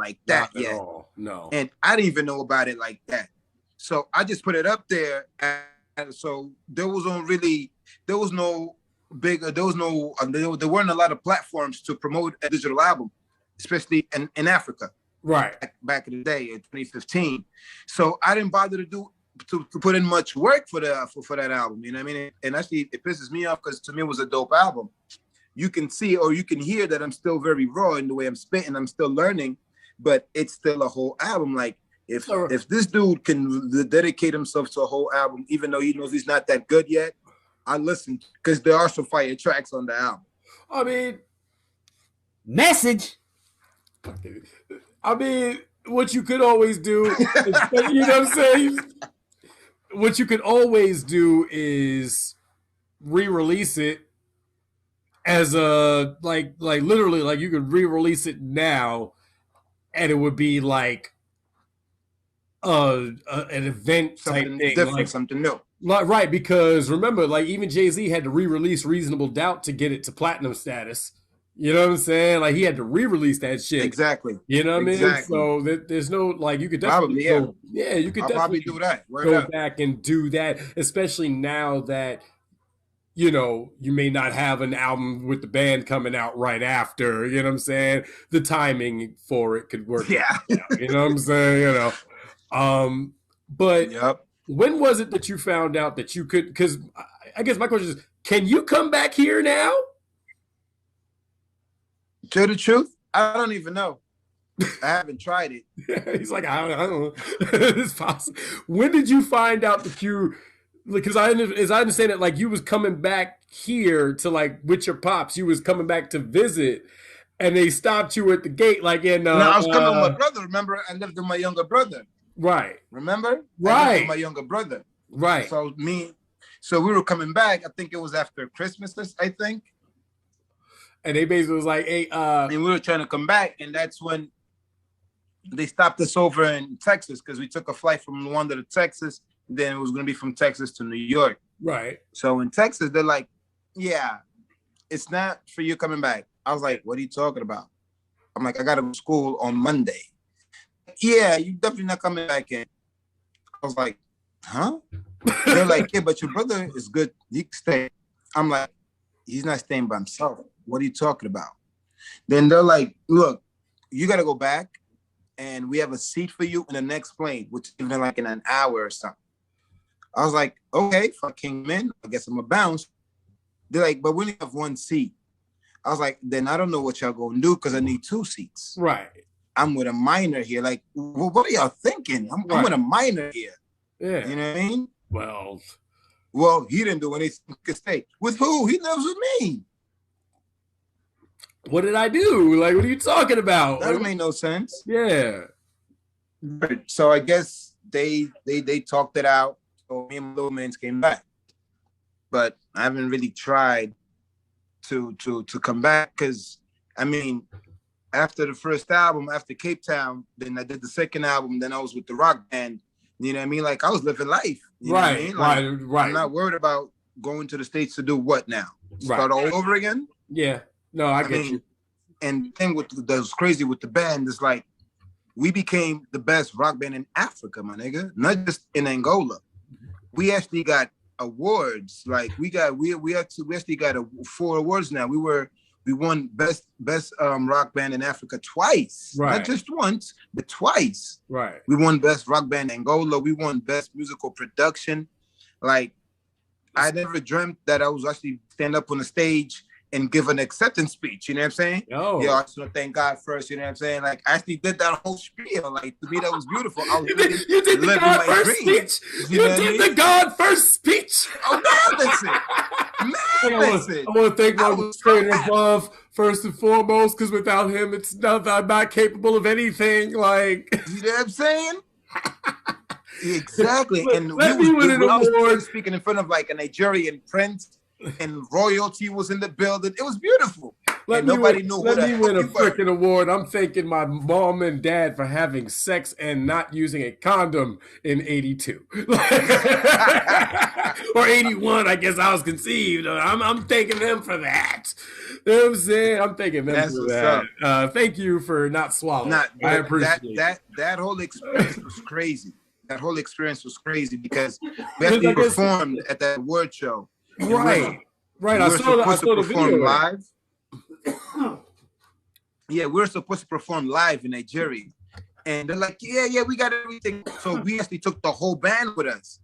yet. No. And I didn't even know about it like that. So I just put it up there, and so there weren't a lot of platforms to promote a digital album, especially in Africa. Right. Back in the day in 2015. So I didn't bother to put in much work for that album. You know what I mean? And actually it pisses me off because to me it was a dope album. You can see or you can hear that I'm still very raw in the way I'm spitting. I'm still learning, but it's still a whole album. Like if this dude can dedicate himself to a whole album, even though he knows he's not that good yet, I listen because there are some fire tracks on the album. I mean, message. I mean, what you could always do, you know what I'm saying? What you could always do is re-release it as a, like literally, like you could re-release it now and it would be like an event type something thing. Different, something new. Right, because remember, like even Jay-Z had to re-release Reasonable Doubt to get it to platinum status. You know what I'm saying? Like he had to re-release that shit. Exactly. You know what I mean? Exactly. So there's no like you could definitely you could definitely do that. Go back and do that, especially now that you know, you may not have an album with the band coming out right after, you know what I'm saying? The timing for it could work. Yeah. Out, you know what I'm saying? You know. But Yep. when was it that you found out that you could, because I guess my question is, can you come back here now? To tell the truth, I don't even know. I haven't tried it. He's like, I don't know. It's possible. When did you find out that you, because as I understand it, like you was coming back here to like with your pops, you was coming back to visit, and they stopped you at the gate, like in. No, I was coming with my brother. Remember, I lived with my younger brother. Right. Remember? Right. I lived with my younger brother. Right. So we were coming back. I think it was after Christmas, I think. And they basically was like, hey, and we were trying to come back, and that's when they stopped us over in Texas because we took a flight from Rwanda to Texas. Then it was going to be from Texas to New York. Right. So in Texas, they're like, yeah, it's not for you coming back. I was like, what are you talking about? I'm like, I got to go to school on Monday. Yeah, you definitely not coming back in. I was like, huh? They're like, yeah, but your brother is good. He can stay. I'm like, he's not staying by himself. What are you talking about? Then they're like, look, you got to go back, and we have a seat for you in the next plane, which is even like in an hour or something. I was like, okay, if I came in, I guess I'm going to bounce. They're like, but we only have one seat. I was like, then I don't know what y'all going to do because I need two seats. Right. I'm with a minor here. Like, well, what are y'all thinking? I'm with a minor here. Yeah. You know what I mean? Well, he didn't do anything. He could stay. With who? He lives with me. What did I do? Like, what are you talking about? That don't make no sense. Yeah. So I guess they talked it out. So me and my little mans came back. But I haven't really tried to come back because, I mean, after the first album, after Cape Town, then I did the second album, then I was with the rock band. You know what I mean? Like, I was living life. You know what I mean? Like, right. I'm not worried about going to the States to do what now? Start all over again? Yeah. No, I get you. And the thing that was crazy with the band is like, we became the best rock band in Africa, my nigga. Not just in Angola. We actually got awards. Like we actually got 4 awards now. We won best rock band in Africa twice. Right. Not just once, but twice. Right. We won best rock band in Angola. We won best musical production. Like, I never dreamt that I was actually stand up on the stage and give an acceptance speech, you know what I'm saying? Oh. I just want to thank God first, you know what I'm saying? Like, I actually did that whole spiel. Like, to me, that was beautiful. I was you did the God first speech? You did the God first speech? Oh, man, listen. I want to thank my trainer above, first and foremost, because without him, it's not that I'm not capable of anything. Like, you know what I'm saying? Exactly. And I was speaking in front of like a Nigerian prince, and royalty was in the building. It was beautiful. Nobody knew who Let me win a freaking award. I'm thanking my mom and dad for having sex and not using a condom in 82. Or 81, I guess I was conceived. I'm thanking them for that. You know what I'm saying? I'm thanking them for that. Thank you for not swallowing. I appreciate that whole experience was crazy. That whole experience was crazy because we actually performed at that award show. Right. I saw the video live. Yeah, we were supposed to perform live in Nigeria. And they're like, yeah, we got everything. So we actually took the whole band with us.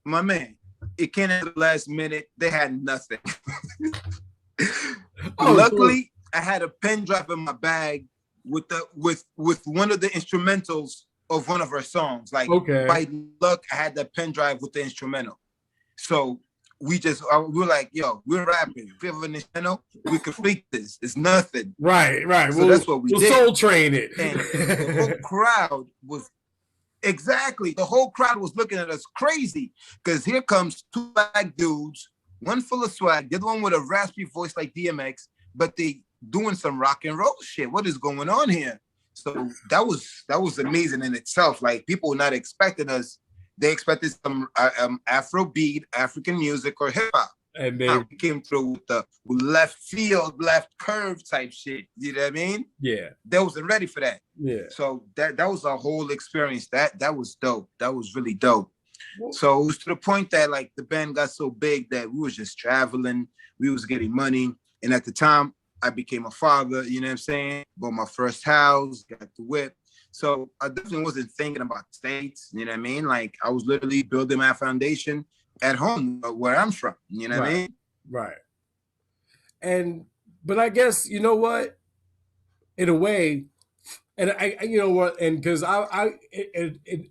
My man, it came at the last minute. They had nothing. Luckily, I had a pen drive in my bag with one of the instrumentals of one of our songs. Like, by luck, I had that pen drive with the instrumental. So we were like, yo, we're rapping. If we have an instrumental, we can freak this. It's nothing. Right. So that's what we did. We'll soul train it. And the whole crowd was the whole crowd was looking at us crazy because here comes 2 black dudes, one full of swag, the other one with a raspy voice like DMX, but they doing some rock and roll shit. What is going on here? So that was amazing in itself. Like, people were not expecting us. They expected some Afrobeat, African music, or hip hop. And they came through with the left field, left curve type shit. You know what I mean? Yeah. They wasn't ready for that. Yeah. So that was a whole experience. That was dope. That was really dope. So it was to the point that like the band got so big that we was just traveling, we was getting money. And at the time I became a father, you know what I'm saying? Bought my first house, got the whip. So I definitely wasn't thinking about the States, you know what I mean? Like I was literally building my foundation at home where I'm from, you know what I mean? Right. But I guess, you know what? In a way, and you know what, and because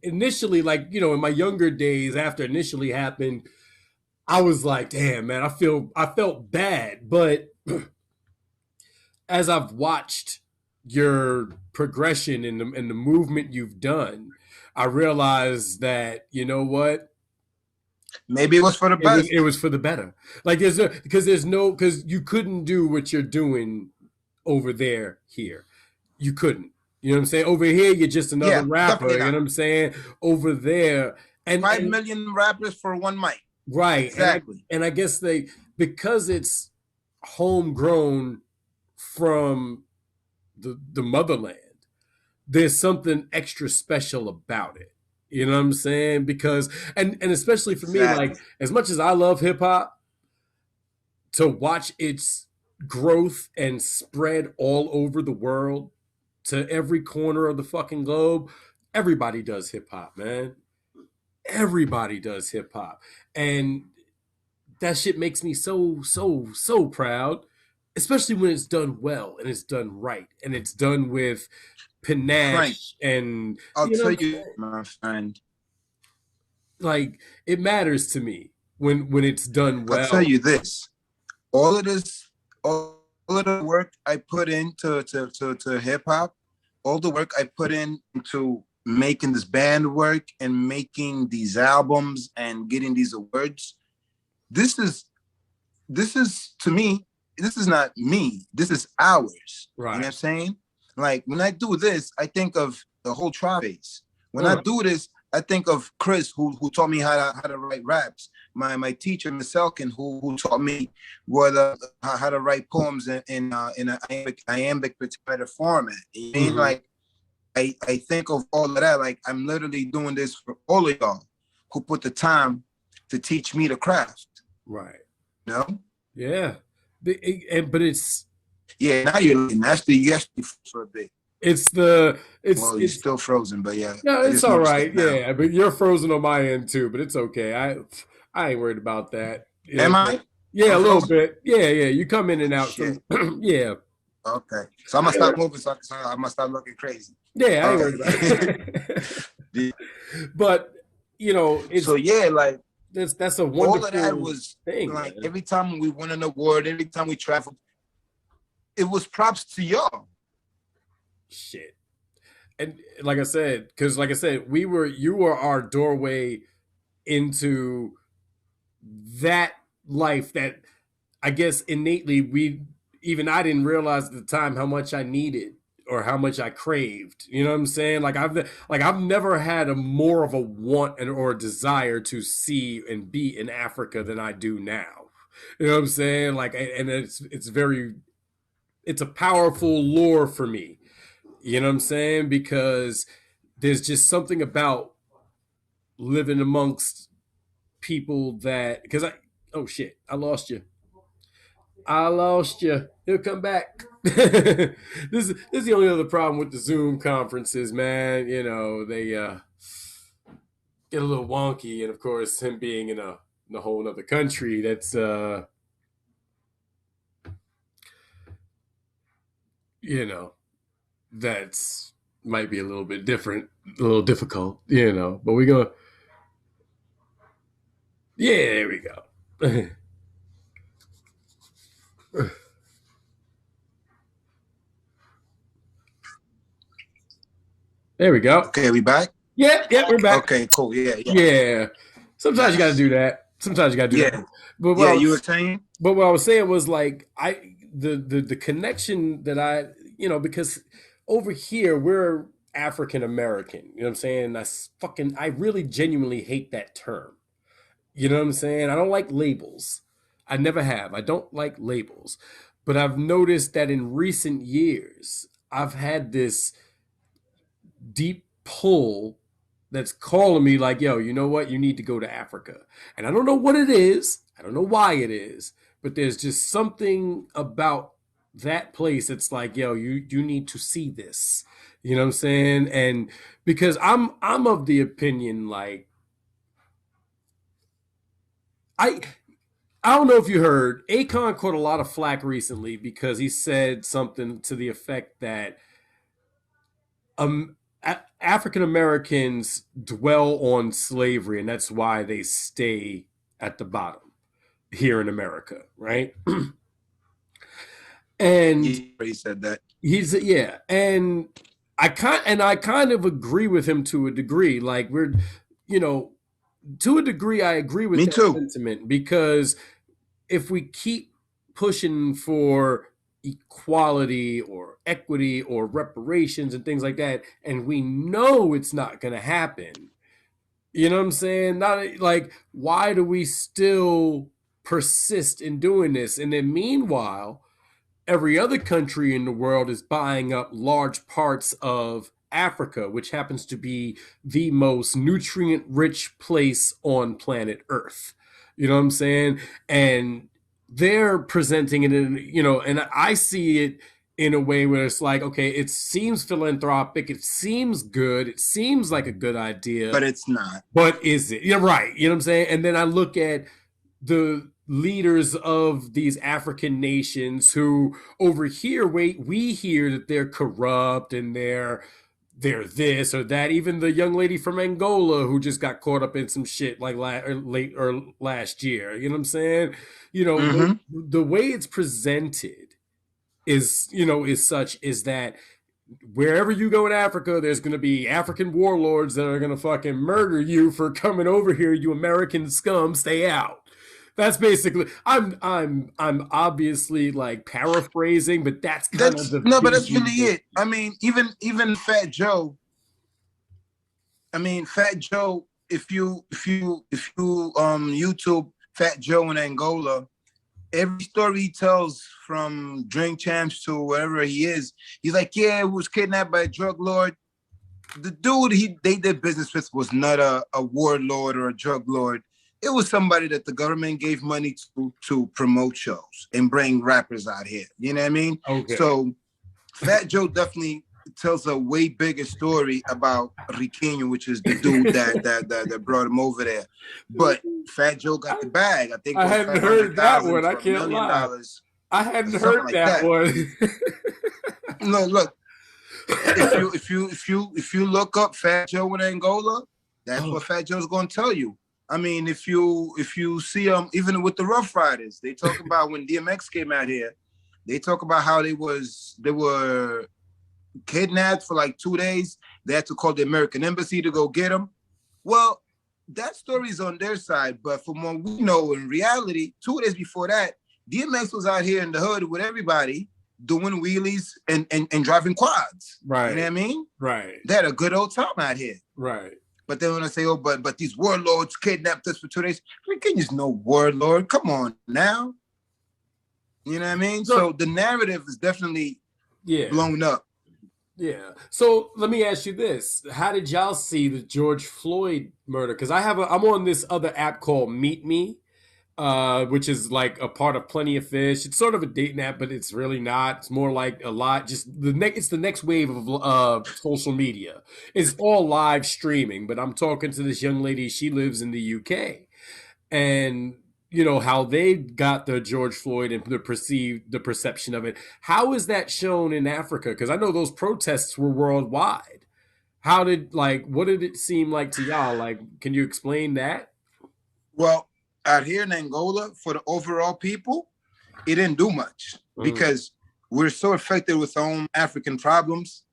initially, like, you know, in my younger days, after initially happened, I was like, damn, man, I felt bad. But as I've watched your progression in the movement you've done, I realized that, you know what, maybe it was for the best. it was for the better. Like because you couldn't do what you're doing over there here. You couldn't. You know what I'm saying? Over here, you're just another rapper. You know what I'm saying? Over there, and 5 million rappers for one mic. Right. Exactly. And I guess because it's homegrown from the motherland, there's something extra special about it. You know what I'm saying? Because and especially for me, like, as much as I love hip hop, to watch its growth and spread all over the world to every corner of the fucking globe, everybody does hip hop, man. Everybody does hip hop. And that shit makes me so proud, especially when it's done well and it's done right and it's done with panache. And I'll tell you, my friend, like, it matters to me when it's done well. I'll tell you this, all of the work I put into to hip hop, all the work I put into making this band work and making these albums and getting these awards, this is to me, this is not me, this is ours. Right. You know what I'm saying? Like when I do this, I think of the whole tribe base. When I do this, I think of Chris, who taught me how to write raps. My teacher, Miss Elkin, who taught me how to write poems in an iambic pentameter format. You mean, like, I think of all of that. Like, I'm literally doing this for all of y'all who put the time to teach me the craft. Right. You know? Yeah. But it's, yeah, now you're for a bit. Well, you're still frozen, but yeah. No, it's all right. Yeah, but you're frozen on my end too, but it's okay. I ain't worried about that. Am I? Yeah, a little bit. Yeah. You come in and out. Yeah. Okay. So I'm gonna stop moving. So I'm gonna stop looking crazy. Yeah, I ain't worried about it. But you know, it's so yeah, like that's a wonderful all of that was thing. Like, man. Every time we won an award, every time we traveled, it was props to y'all. Shit. And like I said, you were our doorway into that life that I guess innately I didn't realize at the time how much I needed or how much I craved. You know what I'm saying? Like I've never had more of a want or a desire to see and be in Africa than I do now. You know what I'm saying? Like, and it's a powerful lure for me. You know what I'm saying? Because there's just something about living amongst people that, oh shit, I lost you. He'll come back. This is the only other problem with the Zoom conferences, man. You know, they get a little wonky, and of course, him being in a whole other country, that's you know, that's might be a little bit different, a little difficult, you know. But we go. Yeah, there we go. There we go. Okay, we back? Yeah, we're back. Okay, cool. Yeah. Sometimes you got to do that. That. But you were saying? But what I was saying was, like, the connection that I, you know, because over here we're African American. You know what I'm saying? I really genuinely hate that term. You know what I'm saying? I don't like labels. I never have. I don't like labels. But I've noticed that in recent years, I've had this deep pull that's calling me like, yo, you know what? You need to go to Africa. And I don't know what it is. I don't know why it is, but there's just something about that place. It's like, yo, you need to see this. You know what I'm saying? And because I'm of the opinion, like, I don't know if you heard, Akon caught a lot of flack recently because he said something to the effect that African Americans dwell on slavery, and that's why they stay at the bottom here in America, right? And he said that. he's yeah, and I kind of agree with him to a degree. Like we're, you know, to a degree, I agree with Me that too. sentiment because if we keep pushing for equality or equity or reparations and things like that, and we know it's not going to happen, you know what I'm saying? Not like, why do we still persist in doing this? And then meanwhile, every other country in the world is buying up large parts of Africa, which happens to be the most nutrient rich place on planet Earth. You know what I'm saying? And they're presenting it in, you know, and I see it in a way where it's like, okay, it seems philanthropic, it seems good, it seems like a good idea, but it's not. But is it? You're right. You know what I'm saying? And then I look at the leaders of these African nations who over here, we hear that they're corrupt and they're this or that. Even the young lady from Angola who just got caught up in some shit like last year. You know what I'm saying? You know, the way it's presented is, you know, is such is that wherever you go in Africa, there's going to be African warlords that are going to fucking murder you for coming over here. You American scum, stay out. That's basically. I'm obviously like paraphrasing, but that's kind of the but that's really it. I mean, even Fat Joe. I mean, Fat Joe. If you YouTube Fat Joe in Angola, every story he tells from Drink Champs to wherever he is, he's like, yeah, it was kidnapped by a drug lord. The dude they did business with was not a warlord or a drug lord. It was somebody that the government gave money to promote shows and bring rappers out here. You know what I mean? Okay. So Fat Joe definitely tells a way bigger story about Riquinho, which is the dude that brought him over there. But Fat Joe got the bag. I think I hadn't heard that one. I can't lie. I hadn't heard that one. Look. If you look up Fat Joe in Angola, that's what Fat Joe's gonna tell you. I mean, if you see them, even with the Rough Riders, they talk about when DMX came out here, they talk about how they were kidnapped for like 2 days. They had to call the American embassy to go get them. Well, that story's on their side, but from what we know in reality, 2 days before that, DMX was out here in the hood with everybody doing wheelies and driving quads. Right. You know what I mean? Right. They had a good old time out here. Right. But then when I say, oh, but these warlords kidnapped us for 2 days, Riquinho's no warlord. Come on now. You know what I mean? So the narrative is definitely blown up. Yeah. So let me ask you this. How did y'all see the George Floyd murder? Because I'm on this other app called Meet Me, which is like a part of Plenty of Fish. It's sort of a dating app, but it's really not. It's more like a lot. Just it's the next wave of social media. It's all live streaming. But I'm talking to this young lady. She lives in the UK, and you know how they got the George Floyd and the perception of it. How is that shown in Africa? Because I know those protests were worldwide. What did it seem like to y'all? Like, can you explain that? Well, out here in Angola, for the overall people, it didn't do much because we're so affected with our own African problems,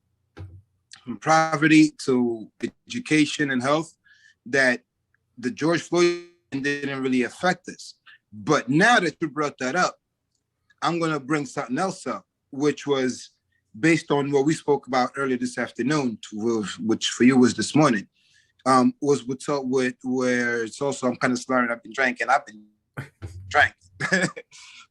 from poverty to education and health, that the George Floyd didn't really affect us. But now that you brought that up, I'm going to bring something else up, which was based on what we spoke about earlier this afternoon, which for you was this morning. Was where it's also I'm kind of slurring. I've been drinking,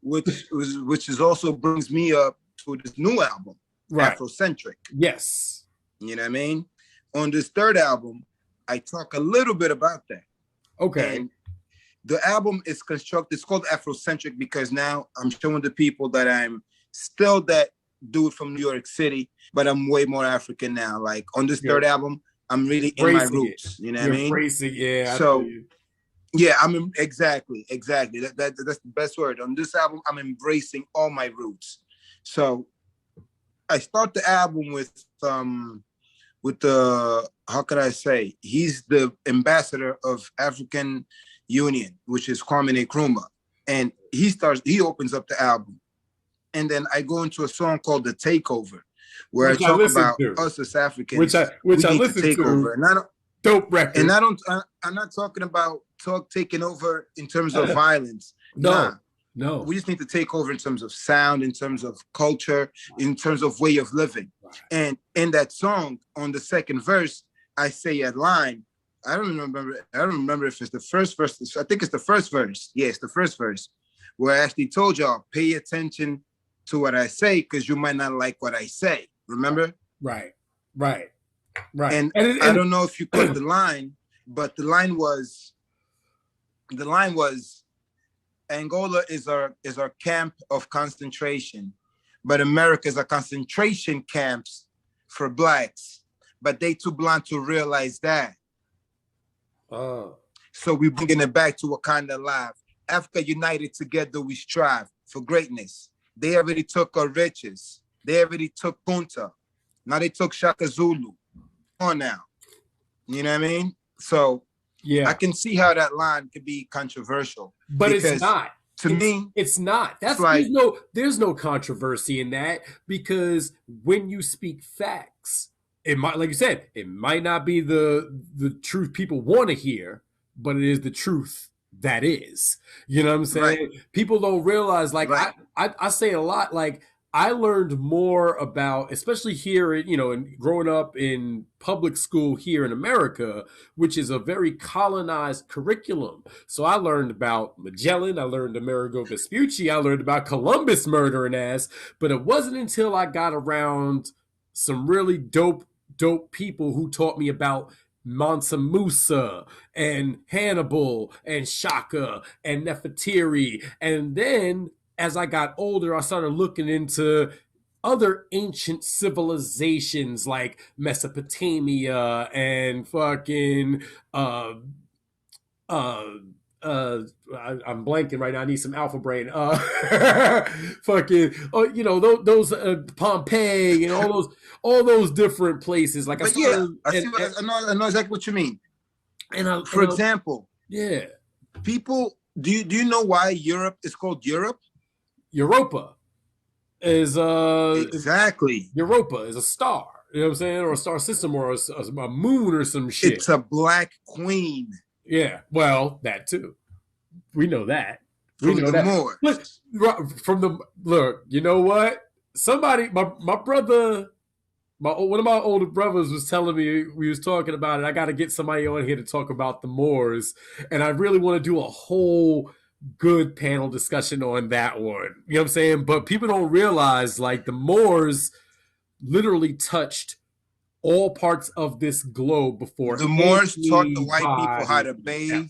which is also brings me up to this new album, right. AfroCentriK. Yes, you know what I mean. On this third album, I talk a little bit about that. Okay. And the album is constructed, it's called AfroCentriK because now I'm showing the people that I'm still that dude from New York City, but I'm way more African now. Like on this third album, I'm really in my roots. You know what I mean? Embracing, yeah. So yeah, exactly. That's the best word. On this album, I'm embracing all my roots. So I start the album with the, how could I say? He's the ambassador of African Union, which is Kwame Nkrumah. And he opens up the album. And then I go into a song called The Takeover, where I talk about us as Africans. Which I listen to. Over. And dope record. And I'm not talking about taking over in terms of violence. No. We just need to take over in terms of sound, in terms of culture, in terms of way of living. And in that song, on the second verse, I say a line. I don't remember if it's the first verse. I think it's the first verse. Yeah, it's the first verse, where I actually told y'all, pay attention to what I say, because you might not like what I say. Remember? Right. And I don't know if you caught the line, but the line was, Angola is our camp of concentration, but America is a concentration camps for blacks, but they too blind to realize that. So we bringing it back to Wakanda Live. Africa united, together we strive for greatness. They already took our riches. They already took Punta. Now they took Shaka Zulu. Come on now. You know what I mean? So yeah, I can see how that line could be controversial. But it's not. To me, it's not. That's like, there's no controversy in that, because when you speak facts, it might, like you said, it might not be the truth people want to hear, but it is the truth that is. You know what I'm saying? Right. People don't realize, like, right. I say a lot, like, I learned more about, especially here, and growing up in public school here in America, which is a very colonized curriculum. So I learned about Magellan, I learned Amerigo Vespucci, I learned about Columbus murdering ass, but it wasn't until I got around some really dope people who taught me about Mansa Musa and Hannibal and Shaka and Nefertiti. And then as I got older, I started looking into other ancient civilizations like Mesopotamia and fucking I'm blanking right now. I need some alpha brain. Fucking, those Pompeii and all those different places. Like, I know exactly what you mean. For example, yeah, people, do you know why Europe is called Europe? Europa is exactly. Europa is a star. You know what I'm saying, or a star system, or a moon, or some shit. It's a black queen. Yeah, well, that too. We know that. We know that more. Look, you know what? Somebody, my brother, one of my older brothers was telling me, we was talking about it. I got to get somebody on here to talk about the Moors, and I really want to do a whole good panel discussion on that one. You know what I'm saying? But people don't realize, like, the Moors literally touched all parts of this globe before. The Moors taught the white people how to bathe,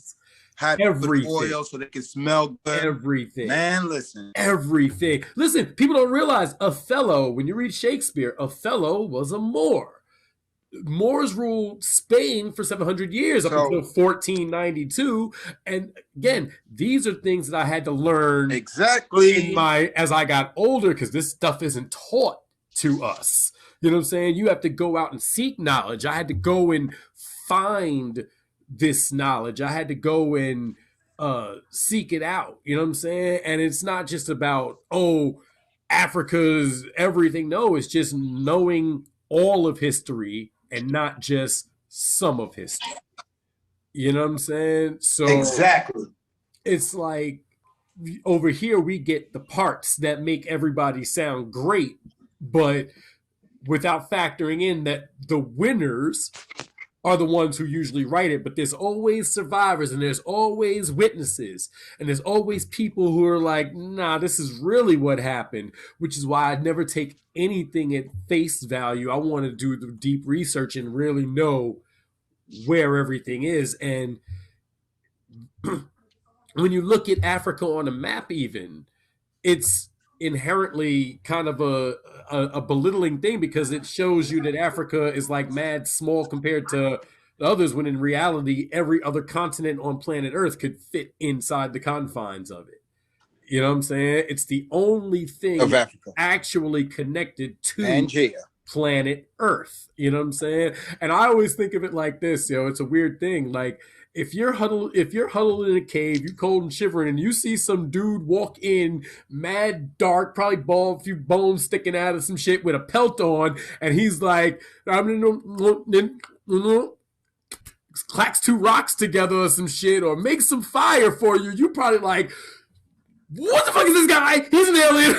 how to put oil so they can smell good. Everything. Man, listen. Everything. Listen, people don't realize Othello, when you read Shakespeare, Othello was a Moor. Moors ruled Spain for 700 years up until 1492. And again, these are things that I had to learn exactly as I got older, because this stuff isn't taught to us. You know what I'm saying? You have to go out and seek knowledge. I had to go and find this knowledge. I had to go and seek it out. You know what I'm saying? And it's not just about, Africa's everything. No, it's just knowing all of history and not just some of history. You know what I'm saying? So exactly. It's like, over here we get the parts that make everybody sound great, but without factoring in that the winners are the ones who usually write it. But there's always survivors, and there's always witnesses, and there's always people who are like, nah, this is really what happened, which is why I'd never take anything at face value. I want to do the deep research and really know where everything is. And when you look at Africa on a map, even, it's inherently kind of a belittling thing, because it shows you that Africa is like mad small compared to the others, when in reality every other continent on planet Earth could fit inside the confines of it. You know what I'm saying? It's the only thing Of Africa. actually connected to Pangea. planet Earth. You know what I'm saying? And I always think of it like this, it's a weird thing. Like, if you're huddled in a cave, you're cold and shivering, and you see some dude walk in, mad dark, probably bald, a few bones sticking out of some shit with a pelt on, and he's like, clacks two rocks together or some shit, or makes some fire for you, you probably like, what the fuck is this guy? He's an alien.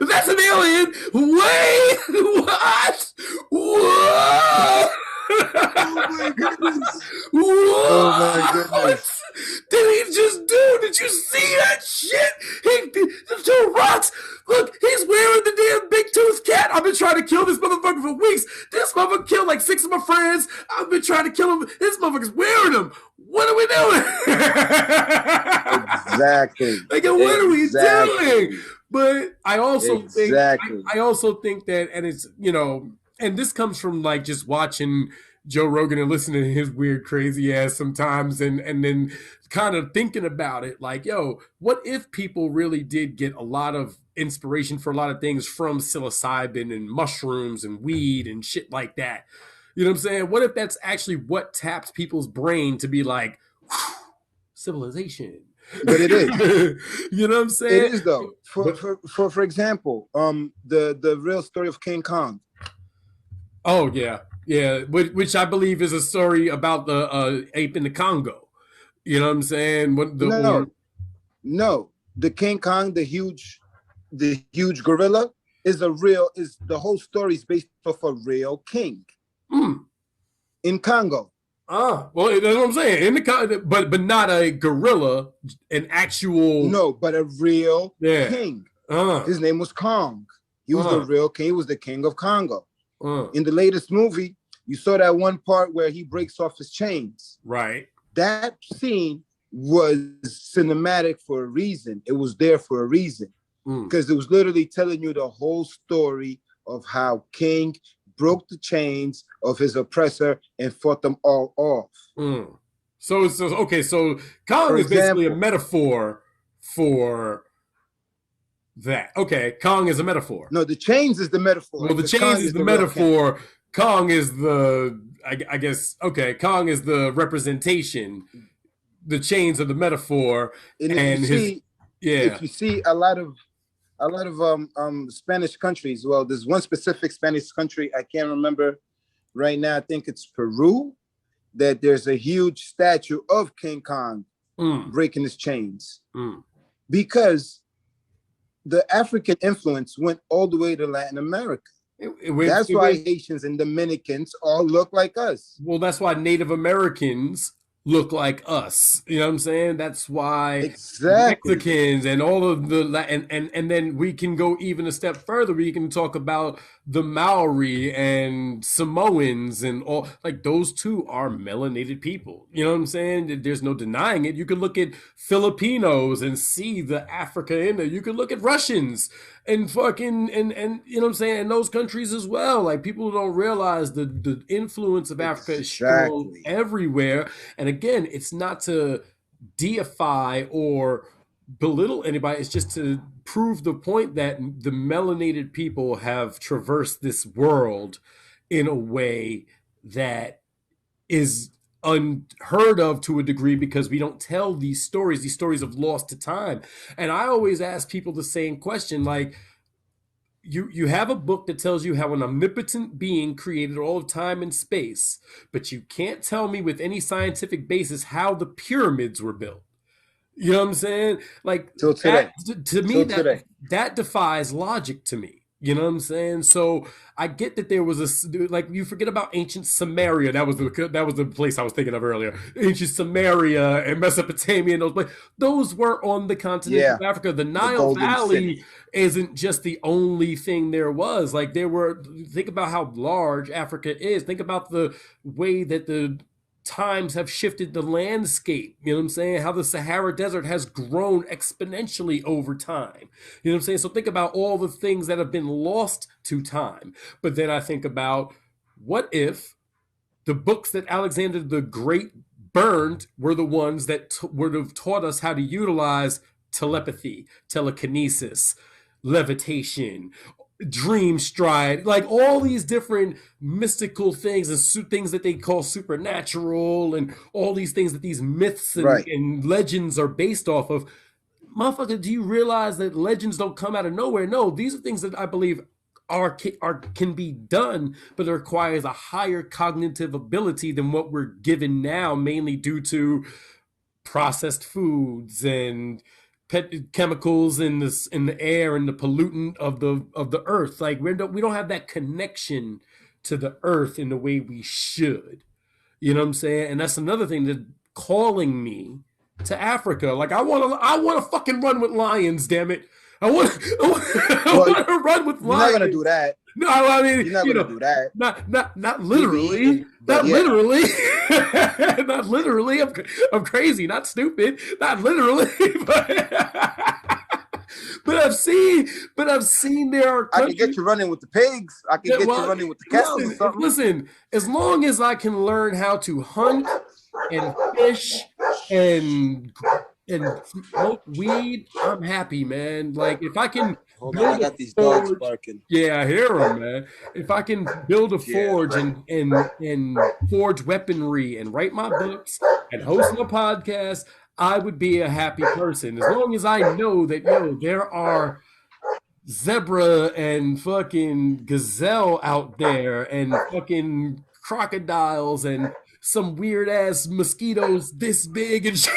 That's an alien. Wait, what? Whoa. Oh my goodness. Whoa. Oh my goodness. What did he just do? Did you see that shit? The two rocks. Look, he's wearing the damn big tooth cat. I've been trying to kill this motherfucker for weeks. This motherfucker killed like 6 of my friends. I've been trying to kill him. This motherfucker's wearing them. What are we doing? Exactly. Like, what are we doing? But I also think that, and it's, and this comes from like just watching Joe Rogan and listening to his weird, crazy ass sometimes, and then kind of thinking about it, like, yo, what if people really did get a lot of inspiration for a lot of things from psilocybin and mushrooms and weed and shit like that? You know what I'm saying? What if that's actually what taps people's brain to be like, civilization? But it is. You know what I'm saying? It is, though. For example, the real story of King Kong. Oh yeah, which I believe is a story about the ape in the Congo. You know what I'm saying? No. The King Kong, the huge gorilla, is the whole story is based off a real king in Congo. Well, that's what I'm saying. In the Congo, but not a gorilla, an actual. No, but a real king. His name was Kong. He was the real king. He was the king of Congo. In the latest movie, you saw that one part where he breaks off his chains. Right. That scene was cinematic for a reason. It was there for a reason. Because it was literally telling you the whole story of how King broke the chains of his oppressor and fought them all off. So Kong is basically a metaphor for that. Okay, Kong is a metaphor. No, the chains is the metaphor. Well, the chains is the metaphor. Kong is the, I guess, okay, Kong is the representation. The chains are the metaphor. If you see a lot of Spanish countries, well, there's one specific Spanish country, I can't remember right now, I think it's Peru, that there's a huge statue of King Kong breaking his chains. Because the African influence went all the way to Latin America. That's why Haitians and Dominicans all look like us. Well, that's why Native Americans look like us. You know what I'm saying? That's why Mexicans and all of the and then we can go even a step further. We can talk about the Maori and Samoans and all, like, those two are melanated people. You know what I'm saying? There's no denying it. You can look at Filipinos and see the Africa in there. You can look at Russians and fucking and you know what I'm saying, in those countries as well. Like, people don't realize the influence of Africa is strong everywhere. And again, it's not to deify or belittle anybody. It's just to prove the point that the melanated people have traversed this world in a way that is unheard of to a degree, because we don't tell these stories of lost to time. And I always ask people the same question, like, you have a book that tells you how an omnipotent being created all of time and space, but you can't tell me with any scientific basis how the pyramids were built. You know what I'm saying? Like, till today. To me, that defies logic to me. You know what I'm saying? So I get that there was like, you forget about ancient Samaria. That was the place I was thinking of earlier. Ancient Samaria and Mesopotamia and those were on the continent Yeah, of Africa. The the Nile Golden City. Valley isn't just the only thing there was. Like, there were, think about how large Africa is. Think about the way that the times have shifted the landscape. You know what I'm saying? How the Sahara Desert has grown exponentially over time. You know what I'm saying? So think about all the things that have been lost to time. But then I think about, what if the books that Alexander the Great burned were the ones that would have taught us how to utilize telepathy, telekinesis, levitation, dream stride, like all these different mystical things and things that they call supernatural, and all these things that these myths and legends are based off of. Motherfucker, do you realize that legends don't come out of nowhere? No, these are things that I believe can be done, but it requires a higher cognitive ability than what we're given now, mainly due to processed foods and chemicals in the air and the pollutant of the earth. Like, we don't have that connection to the earth in the way we should. You know what I'm saying? And that's another thing that calling me to Africa. Like, I want to fucking run with lions. Damn it! I want to run with lions. You're not gonna do that. No, I mean, you're not gonna do that. Not literally. Not literally. Not literally. I'm crazy. Not stupid. Not literally. But I've seen there are countries. I can get you running with the pigs. I can get you running with the cattle or something. Listen, as long as I can learn how to hunt and fish and smoke weed, I'm happy, man. Like, if I can I got these dogs barking. Yeah, I hear them, man. If I can build a forge and forge weaponry and write my books and host my podcast, I would be a happy person. As long as I know that, there are zebra and fucking gazelle out there and fucking crocodiles and some weird ass mosquitoes this big and shit.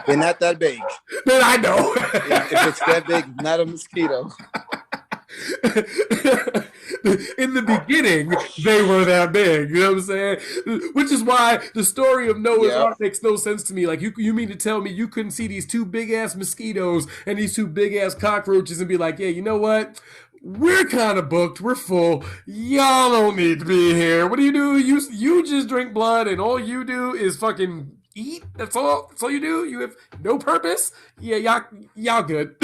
They're not that big. Then I know. If it's that big, not a mosquito. In the beginning, they were that big. You know what I'm saying? Which is why the story of Noah's Ark makes no sense to me. Like, you mean to tell me you couldn't see these two big ass mosquitoes and these two big ass cockroaches and be like, yeah, you know what? We're kind of booked. We're full. Y'all don't need to be here. What do? You just drink blood, and all you do is fucking eat. That's all you do. You have no purpose. Yeah, y'all good.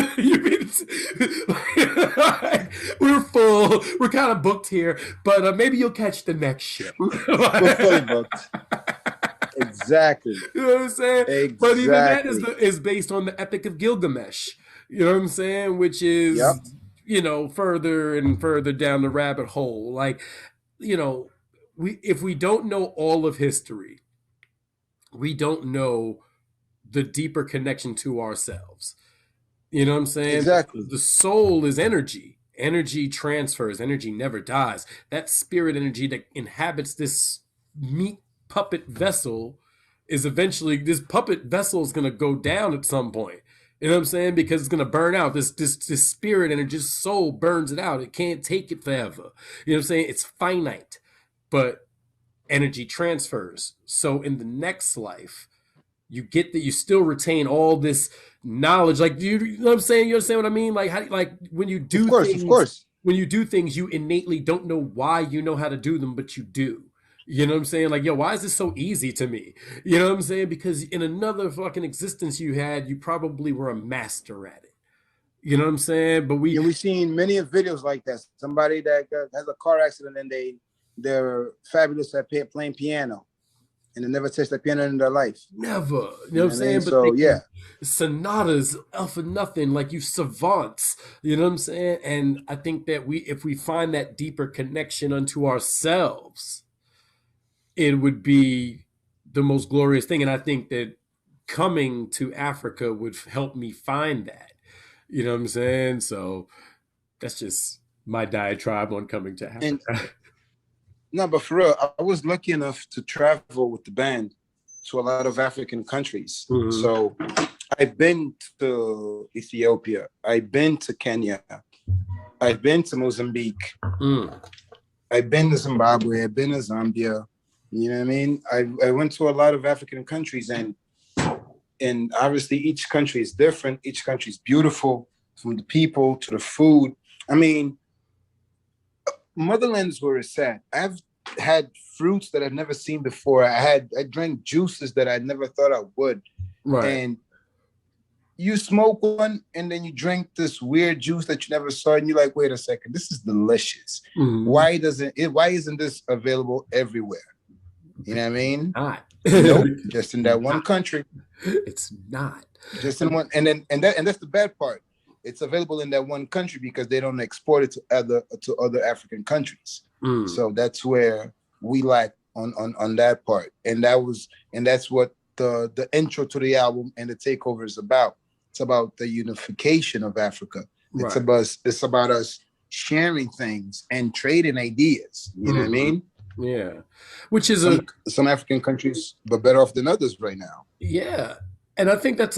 We're full. We're kind of booked here, but maybe you'll catch the next ship. We're fully booked. Exactly. You know what I'm saying? Exactly. But even that is based on the Epic of Gilgamesh. You know what I'm saying? Which is, further and further down the rabbit hole. Like, if we don't know all of history, we don't know the deeper connection to ourselves. You know what I'm saying? Exactly. The soul is energy. Energy transfers. Energy never dies. That spirit energy that inhabits this meat puppet vessel is eventually, this puppet vessel is going to go down at some point. You know what I'm saying? Because it's going to burn out. This spirit energy, this soul burns it out. It can't take it forever. You know what I'm saying? It's finite. But energy transfers. So in the next life, you get that you still retain all this knowledge. Like, you know what I'm saying? You understand what I mean? Like when you do things, of course. When you do things, you innately don't know why you know how to do them, but you do. You know what I'm saying? Like, why is this so easy to me? You know what I'm saying? Because in another fucking existence you probably were a master at it. You know what I'm saying? But we've seen many videos like that. Somebody that has a car accident and they're fabulous at playing piano, and they never touched the piano in their life. Never. You know what I'm saying? So, sonatas, for nothing, like you savants. You know what I'm saying? And I think that if we find that deeper connection unto ourselves, it would be the most glorious thing. And I think that coming to Africa would help me find that. You know what I'm saying? So that's just my diatribe on coming to Africa. No, but for real, I was lucky enough to travel with the band to a lot of African countries. Mm-hmm. So I've been to Ethiopia. I've been to Kenya. I've been to Mozambique. I've been to Zimbabwe. I've been to Zambia. You know what I mean? I went to a lot of African countries, and obviously each country is different. Each country is beautiful, from the people to the food. I mean, motherland is where it's at. I've had fruits that I've never seen before. I drank juices that I never thought I would. Right. And you smoke one and then you drink this weird juice that you never saw, and you're like, wait a second, this is delicious. Why isn't this available everywhere? You know what I mean? Not. Nope, just in that one country. It's not. Just in one, and that's the bad part. It's available in that one country because they don't export it to other African countries. So that's where we lack on that part. And that's what the intro to the album and the takeover is about. It's about the unification of Africa. It's about us sharing things and trading ideas. You know what I mean? Yeah. Which is some African countries are better off than others right now. Yeah. And I think that's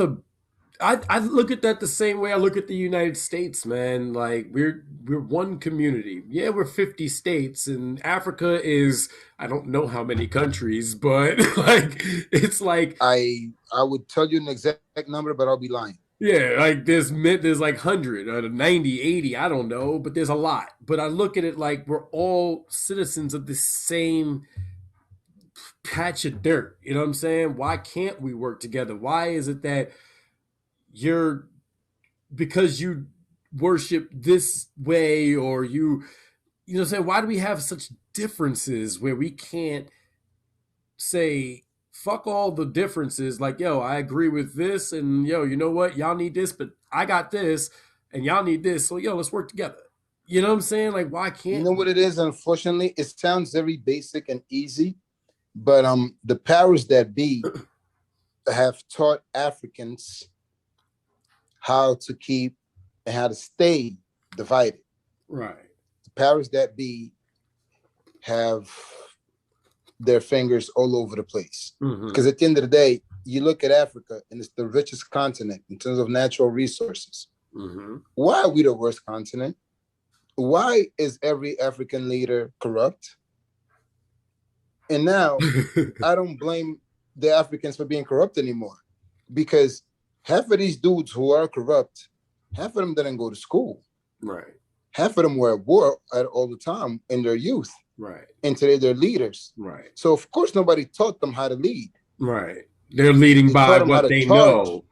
I look at that the same way I look at the United States, man. Like we're one community. Yeah, we're 50 states, and Africa is I don't know how many countries, but like it's like I would tell you an exact number, but I'll be lying. Yeah, like there's like 100 or 90, 80, I don't know, but there's a lot. But I look at it like we're all citizens of the same patch of dirt. You know what I'm saying? Why can't we work together? Why is it that because you worship this way, or you know what I'm saying? Why do we have such differences where we can't say fuck all the differences? Like, yo, I agree with this, and yo, you know what? Y'all need this, but I got this, and y'all need this. So yo, let's work together. You know what I'm saying? Like, why can't you know what it is? Unfortunately, it sounds very basic and easy, but the powers that be have taught Africans how to keep and how to stay divided. Right. The powers that be have their fingers all over the place. Because at the end of the day, you look at Africa and it's the richest continent in terms of natural resources. Why are we the worst continent? Why is every African leader corrupt? And now I don't blame the Africans for being corrupt anymore, because half of these dudes who are corrupt, half of them didn't go to school. Right. Half of them were at war all the time in their youth. Right. And today they're leaders. Right. So of course nobody taught them how to lead. Right. They're leading by what they know.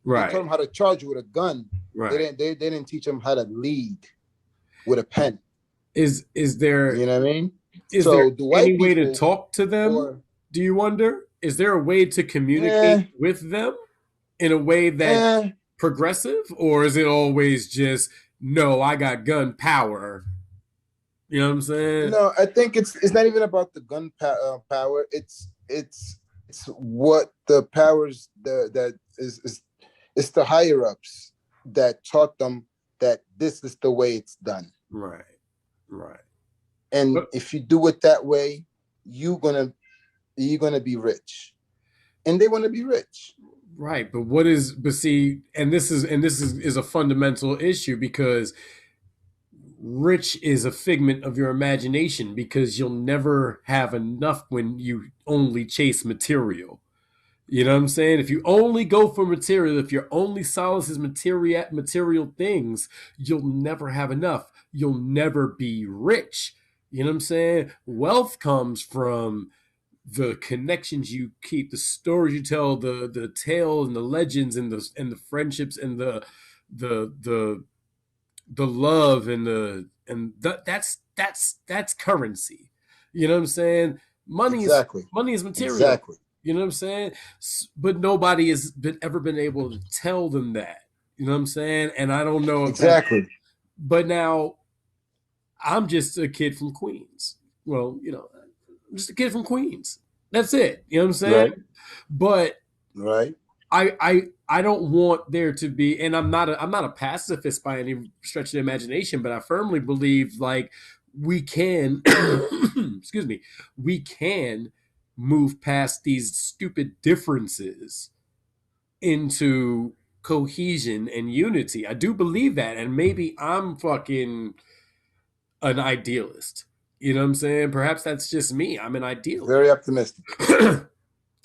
Right. They taught them how to charge with a gun. Right. They didn't teach them how to lead with a pen. Is there, you know what I mean? Is there any way to talk to them? Do you wonder? Is there a way to communicate with them in a way that progressive, or is it always just, no, I got gun power? You know what I'm saying? No, I think it's not even about the gun power. It's what the powers that is it's the higher ups that taught them that this is the way it's done. Right. Right. And if you do it that way, you're gonna be rich, and they want to be rich. Right. But see, and this is a fundamental issue, because rich is a figment of your imagination, because you'll never have enough when you only chase material. You know what I'm saying? If you only go for material, if your only solace is material things, you'll never have enough. You'll never be rich. You know what I'm saying? Wealth comes from the connections you keep, the stories you tell, the tales and the legends and the friendships and the love and that's currency. You know what I'm saying? Money is material. Exactly. You know what I'm saying? But nobody has ever been able to tell them that. You know what I'm saying? And I don't know exactly. But now I'm just a kid from Queens. Well, you know, I'm just a kid from Queens. That's it. You know what I'm saying? Right. But I don't want there to be, and I'm not a pacifist by any stretch of the imagination, but I firmly believe like we can excuse me, we can move past these stupid differences into cohesion and unity. I do believe that, and maybe I'm fucking an idealist. You know what I'm saying? Perhaps that's just me. I'm an idealist. Very optimistic.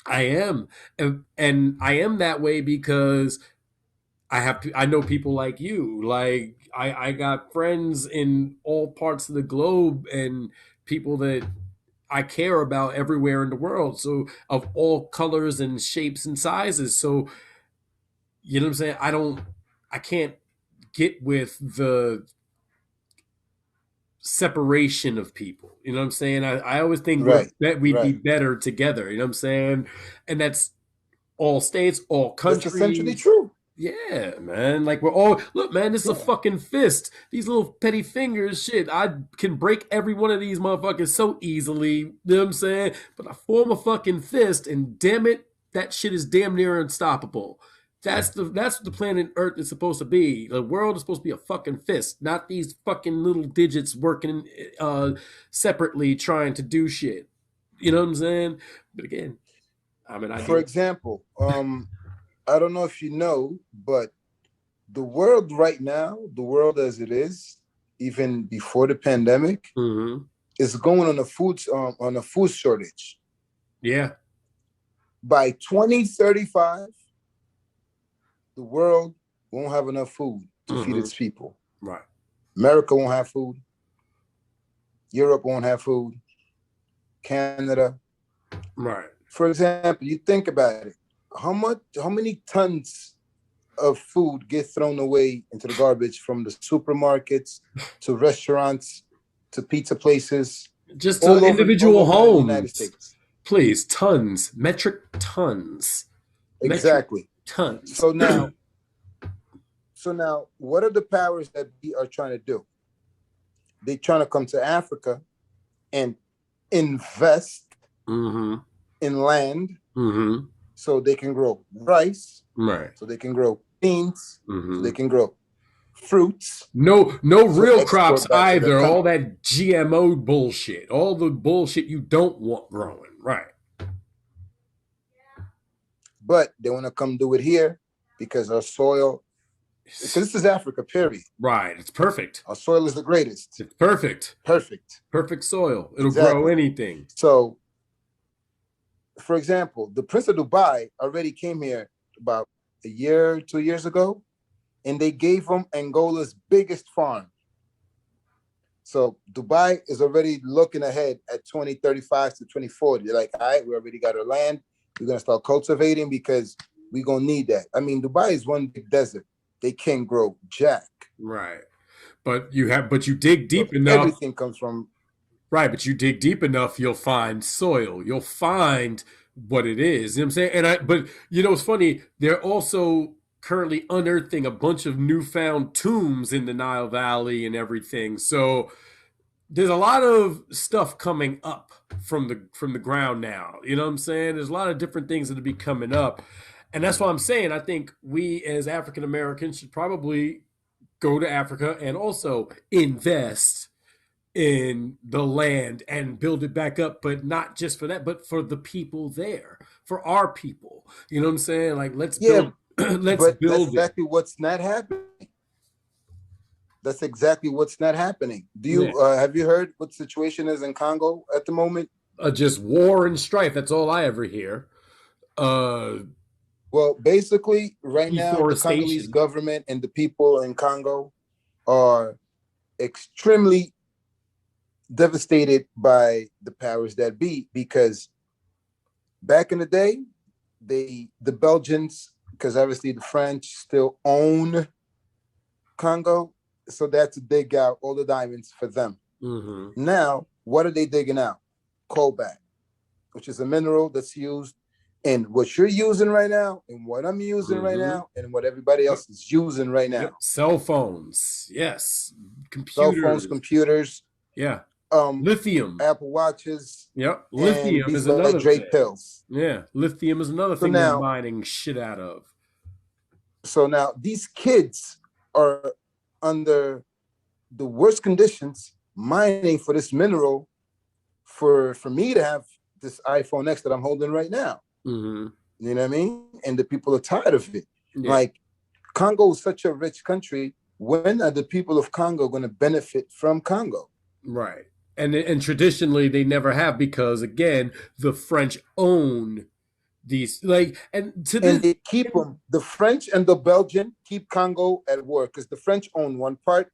I am, and I am that way because I know people like you. Like I got friends in all parts of the globe and people that I care about everywhere in the world. So of all colors and shapes and sizes. So you know what I'm saying? I can't get with the separation of people. You know what I'm saying? I always think Right. we'd be better together. You know what I'm saying? And that's all states, all countries. That's essentially true. Yeah, man. Like we're all look, man. This is a fucking fist. These little petty fingers, shit. I can break every one of these motherfuckers so easily. You know what I'm saying? But I form a fucking fist, and damn it, that shit is damn near unstoppable. That's what the planet Earth is supposed to be. The world is supposed to be a fucking fist, not these fucking little digits working separately trying to do shit. You know what I'm saying? But again, I mean, for example, I don't know if you know, but the world right now, the world as it is, even before the pandemic, is going on a food shortage. Yeah. By 2035, the world won't have enough food to feed its people. Right. America won't have food. Europe won't have food. Canada. Right. For example, you think about it. How many tons of food get thrown away into the garbage from the supermarkets to restaurants to pizza places, just to individual homes? The United States. Please, tons, metric tons. Exactly. Metric tons. So now, what are the powers that we are trying to do? They're trying to come to Africa and invest in land. So they can grow rice, right? So they can grow beans, so they can grow fruits. No real crops either. All that GMO bullshit, all the bullshit you don't want growing, right? But they want to come do it here because our soil. Because this is Africa, period. Right, it's perfect. Our soil is the greatest. It's perfect. Perfect soil. It'll grow anything. So. For example, the Prince of Dubai already came here about 2 years ago, and they gave him Angola's biggest farm. So Dubai is already looking ahead at 2035 to 2040. They're like, all right, we already got our land. We're going to start cultivating because we're going to need that. I mean, Dubai is one big desert. They can't grow jack. Right. But you dig deep enough. Everything comes from... Right, but you dig deep enough, you'll find soil. You'll find what it is. You know what I'm saying? But you know, it's funny. They're also currently unearthing a bunch of newfound tombs in the Nile Valley and everything. So there's a lot of stuff coming up from the ground now. You know what I'm saying? There's a lot of different things that will be coming up. And that's what I'm saying. I think we as African Americans should probably go to Africa and also invest in the land and build it back up, but not just for that, but for the people there, for our people. You know what I'm saying? Like, let's build. Let's build. That's exactly what's not happening. That's exactly what's not happening. Do you have you heard what the situation is in Congo at the moment? Just war and strife. That's all I ever hear. Well, basically, right now, the Congolese government and the people in Congo are extremely devastated by the powers that be, because back in the day, the Belgians, because obviously the French still own Congo, so they had to dig out all the diamonds for them. Now, what are they digging out? Cobalt, which is a mineral that's used in what you're using right now, and what I'm using right now, and what everybody else is using right now. Cell phones, yes. Computers. Cell phones, computers. Yeah. Lithium. Apple Watches. Yep. Lithium is another Drake pills. Yeah. Lithium is another thing they're mining shit out of. So now these kids are under the worst conditions mining for this mineral for me to have this iPhone X that I'm holding right now. You know what I mean? And the people are tired of it. Like, Congo is such a rich country. When are the people of Congo going to benefit from Congo? Right. And traditionally they never have, because again, the French own these, like, and they keep them. The French and the Belgian keep Congo at war because the French own one part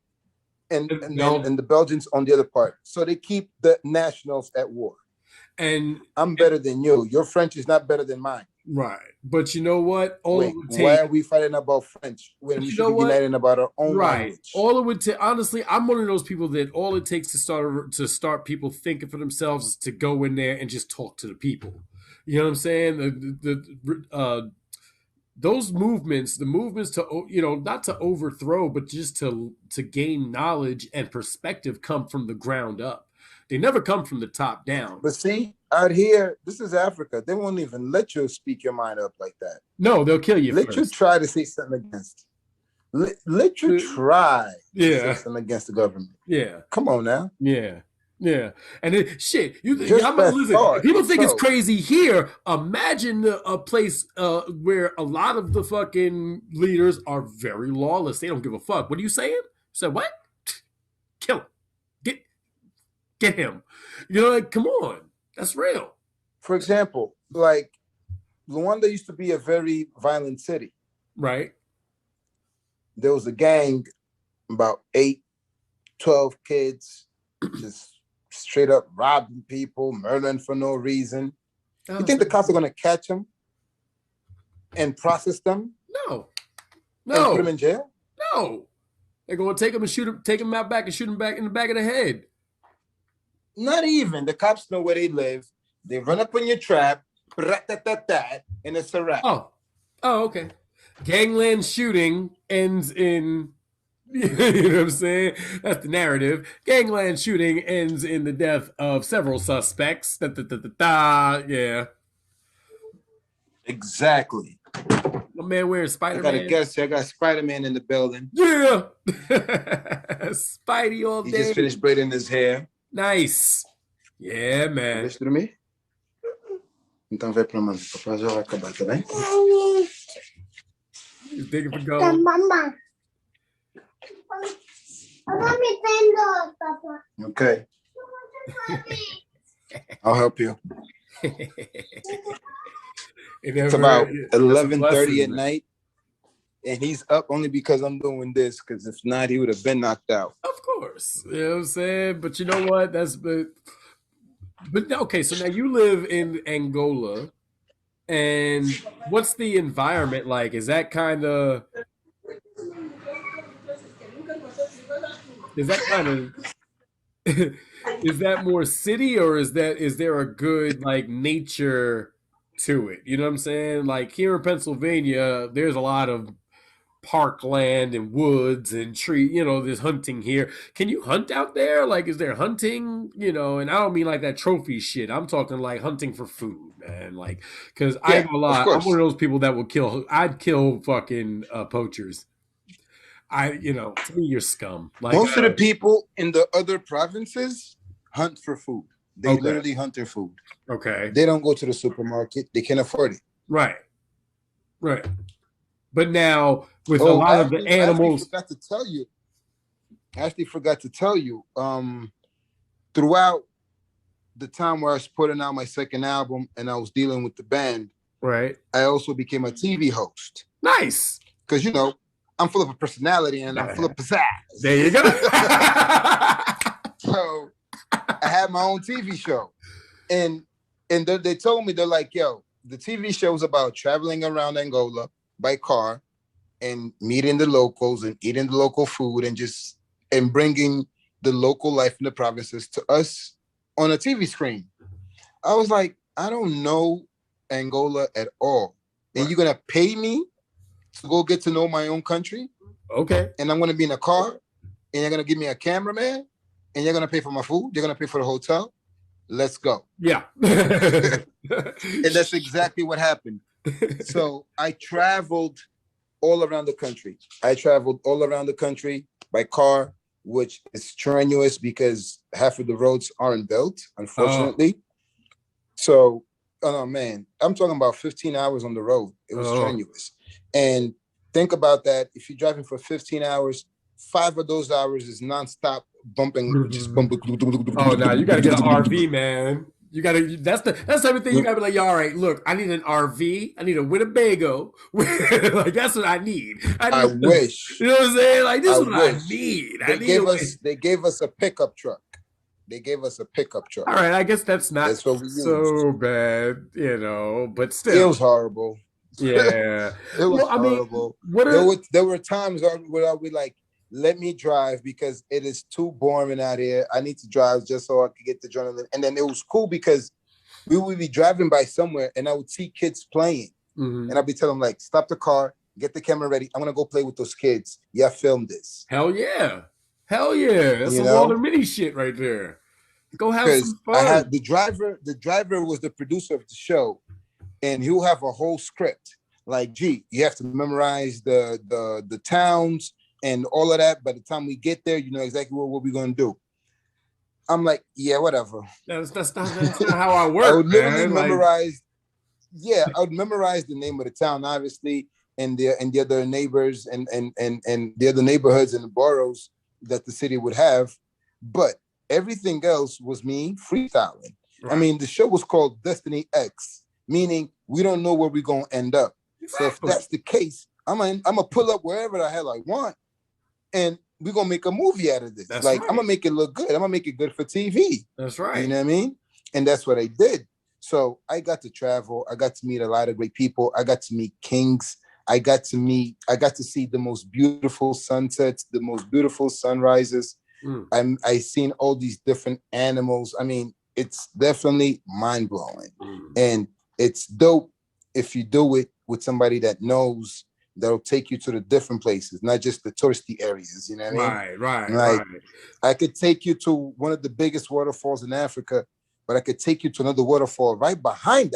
and the Belgians on the other part. So they keep the nationals at war. And I'm better than you. Your French is not better than mine. Right. But you know what? Why are we fighting about French when we should be uniting about our own language? All it would take, honestly, I'm one of those people that all it takes to start people thinking for themselves is to go in there and just talk to the people. You know what I'm saying? Those movements, the movements to, not to overthrow, but just to gain knowledge and perspective, come from the ground up. They never come from the top down. But see, out here, this is Africa. They won't even let you speak your mind up like that. No, they'll kill you. Let you try to say something against. Let you try to say something against the government. Yeah. Come on now. Yeah. Yeah. And listen, people think it's crazy here. Imagine a place where a lot of the fucking leaders are very lawless. They don't give a fuck. What are you saying? So what? Kill him. Get him. Like, come on. That's real. For example, like Luanda used to be a very violent city. Right. There was a gang, about 12 kids, just straight up robbing people, murdering for no reason. You think the cops are going to catch them and process them? No. And put them in jail? No. They're going to take them and take them out back and shoot them back in the back of the head. Not even. The cops know where they live. They run up on your trap, and it's a wrap. Oh, okay. Gangland shooting ends in, you know what I'm saying? That's the narrative. Gangland shooting ends in the death of several suspects. Yeah. Exactly. My man wearing Spider-Man. I got a guest here. I got Spider-Man in the building. Yeah. Spidey all day. He just finished braiding his hair. Nice. Yeah, man. Deixa dormir? Então vai pra mãe. Papai já vai acabar, tá bem? He's digging for gold. Mama. Okay. I'll help you. It's about 11:30 at night. And he's up only because I'm doing this, because if not, he would have been knocked out. Of course. You know what I'm saying? But you know what? But okay, so now you live in Angola, and what's the environment like? Is that kind of is that more city, or is there a good like nature to it? You know what I'm saying? Like here in Pennsylvania, there's a lot of parkland and woods and tree, there's hunting here. Can you hunt out there? Like, is there hunting? And I don't mean like that trophy shit. I'm talking like hunting for food, man. Like, because I ain't gonna lie, I'm one of those people that I'd kill fucking poachers. To me, you're scum. Like, most of the people in the other provinces hunt for food. They literally hunt their food. Okay. They don't go to the supermarket. They can't afford it. Right. But now with a lot of the animals, I actually forgot to tell you. Throughout the time where I was putting out my second album and I was dealing with the band, right, I also became a TV host. Nice, because I'm full of a personality and I'm full of pizzazz. There you go. So I had my own TV show, and they told me, they're like, yo, the TV show is about traveling around Angola by car and meeting the locals and eating the local food and bringing the local life in the provinces to us on a TV screen. I was like, I don't know Angola at all. And you're going to pay me to go get to know my own country? Okay. And I'm going to be in a car and you're going to give me a cameraman and you're going to pay for my food. You're going to pay for the hotel. Let's go. Yeah. And that's exactly what happened. So I traveled all around the country. By car, which is strenuous because half of the roads aren't built, unfortunately. So, oh man, I'm talking about 15 hours on the road. It was strenuous. And think about that. If you're driving for 15 hours, 5 of those hours is nonstop bumping, just bumping. Oh no, you gotta get an RV, man. You gotta. That's the type of thing you gotta be like, all right, look, I need an RV. I need a Winnebago. Like that's what I need. I wish. You know what I'm saying? Like this is what I need. They gave us a pickup truck. They gave us a pickup truck. All right, I guess that's not so bad, you know, but still. It was horrible. Yeah. It was horrible. There were times where I would be like, let me drive because it is too boring out here. I need to drive just so I could get the adrenaline. And then it was cool because we would be driving by somewhere and I would see kids playing. Mm-hmm. And I'd be telling them, like, stop the car, get the camera ready. I'm going to go play with those kids. Yeah, film this. Hell yeah. Hell yeah. That's some Walter Mitty shit right there. Go have some fun. The driver was the producer of the show, and he'll have a whole script. Like, gee, you have to memorize the towns and all of that. By the time we get there, you know exactly what we're going to do. I'm like, yeah, whatever. That's not how I work. I would literally memorize. Yeah, I would memorize the name of the town, obviously, and the other neighbors and the other neighborhoods and the boroughs that the city would have, but everything else was me freestyling. Right. I mean, the show was called Destiny X, meaning we don't know where we're gonna end up. Exactly. So if that's the case, I'm gonna pull up wherever the hell I want, and we're gonna make a movie out of this. I'm gonna make it look good. I'm gonna make it good for TV. That's right. You know what I mean? And that's what I did. So I got to travel. I got to meet a lot of great people. I got to meet kings. I got to see the most beautiful sunsets, the most beautiful sunrises. I seen all these different animals. I mean, it's definitely mind-blowing. And it's dope if you do it with somebody that knows, that'll take you to the different places, not just the touristy areas. You know what I mean? Right. I could take you to one of the biggest waterfalls in Africa, but I could take you to another waterfall right behind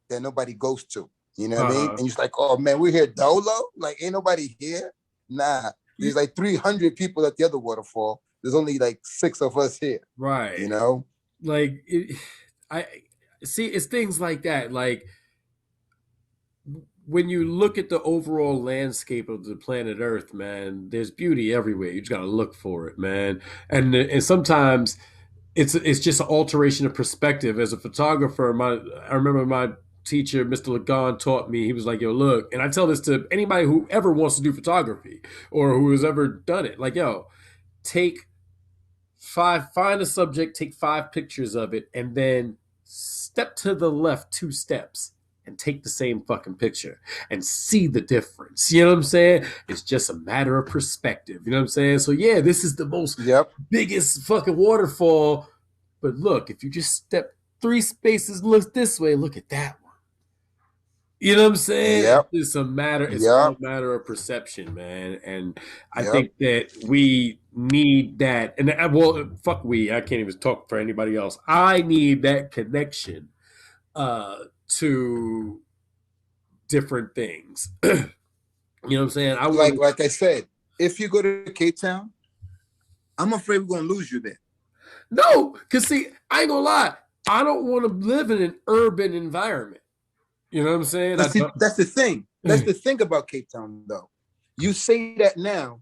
that nobody goes to. You know what I mean? And you're like, oh man, we're here dolo? Like, ain't nobody here? Nah. There's like 300 people at the other waterfall. There's only like 6 of us here. Right. You know? Like, I see, it's things like that. Like, when you look at the overall landscape of the planet Earth, man, there's beauty everywhere. You just got to look for it, man. And sometimes it's just an alteration of perspective. As a photographer, I remember my teacher, Mr. Lagon, taught me. He was like, yo, look, and I tell this to anybody who ever wants to do photography or who has ever done it. Like, yo, find a subject, take 5 pictures of it, and then step to the left 2 steps and take the same fucking picture and see the difference. You know what I'm saying? It's just a matter of perspective. You know what I'm saying? So yeah, this is the most biggest fucking waterfall. But look, if you just step 3 spaces, look this way, look at that one. You know what I'm saying? It's all a matter of perception, man. And I think that we need that. And well, fuck I can't even talk for anybody else. I need that connection to different things. You know what I'm saying? Like I said, if you go to Cape Town, I'm afraid we're gonna lose you there. No, because see, I ain't gonna lie. I don't want to live in an urban environment. You know what I'm saying? That's the thing. That's the thing about Cape Town, though. You say that now,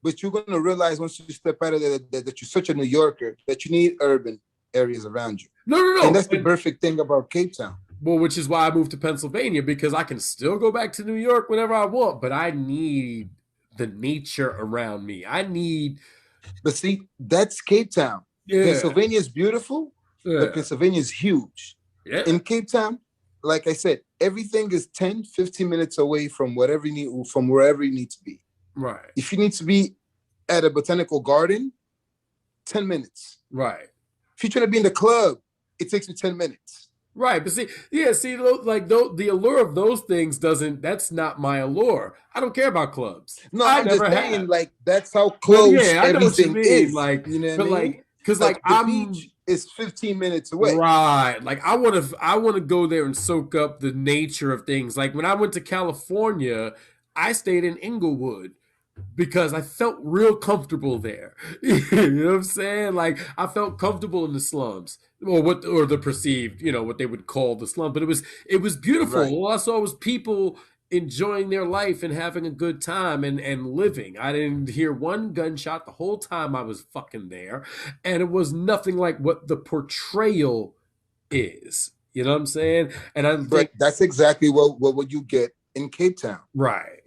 but you're going to realize once you step out of there that you're such a New Yorker that you need urban areas around you. No. And that's the perfect thing about Cape Town. Well, which is why I moved to Pennsylvania, because I can still go back to New York whenever I want, but I need the nature around me. But see, that's Cape Town. Yeah. Pennsylvania is beautiful, but Pennsylvania is huge. Yeah. In Cape Town, like I said, everything is 10, 15 minutes away from wherever you need to be. Right. If you need to be at a botanical garden, 10 minutes. Right. If you're trying to be in the club, it takes me 10 minutes. Right. But the allure of those things that's not my allure. I don't care about clubs. No, I'm just saying, like, that's how close everything is. Like, you know what I mean? Like, because like the beach is 15 minutes away. Right. Like I want to go there and soak up the nature of things. Like when I went to California, I stayed in Inglewood because I felt real comfortable there. You know what I'm saying? Like I felt comfortable in the slums. Or the perceived, what they would call the slum. But it was beautiful. Right. All I saw was people enjoying their life and having a good time and living. I didn't hear one gunshot the whole time I was fucking there. And it was nothing like what the portrayal is. You know what I'm saying? And I But think that's exactly what you get in Cape Town. right.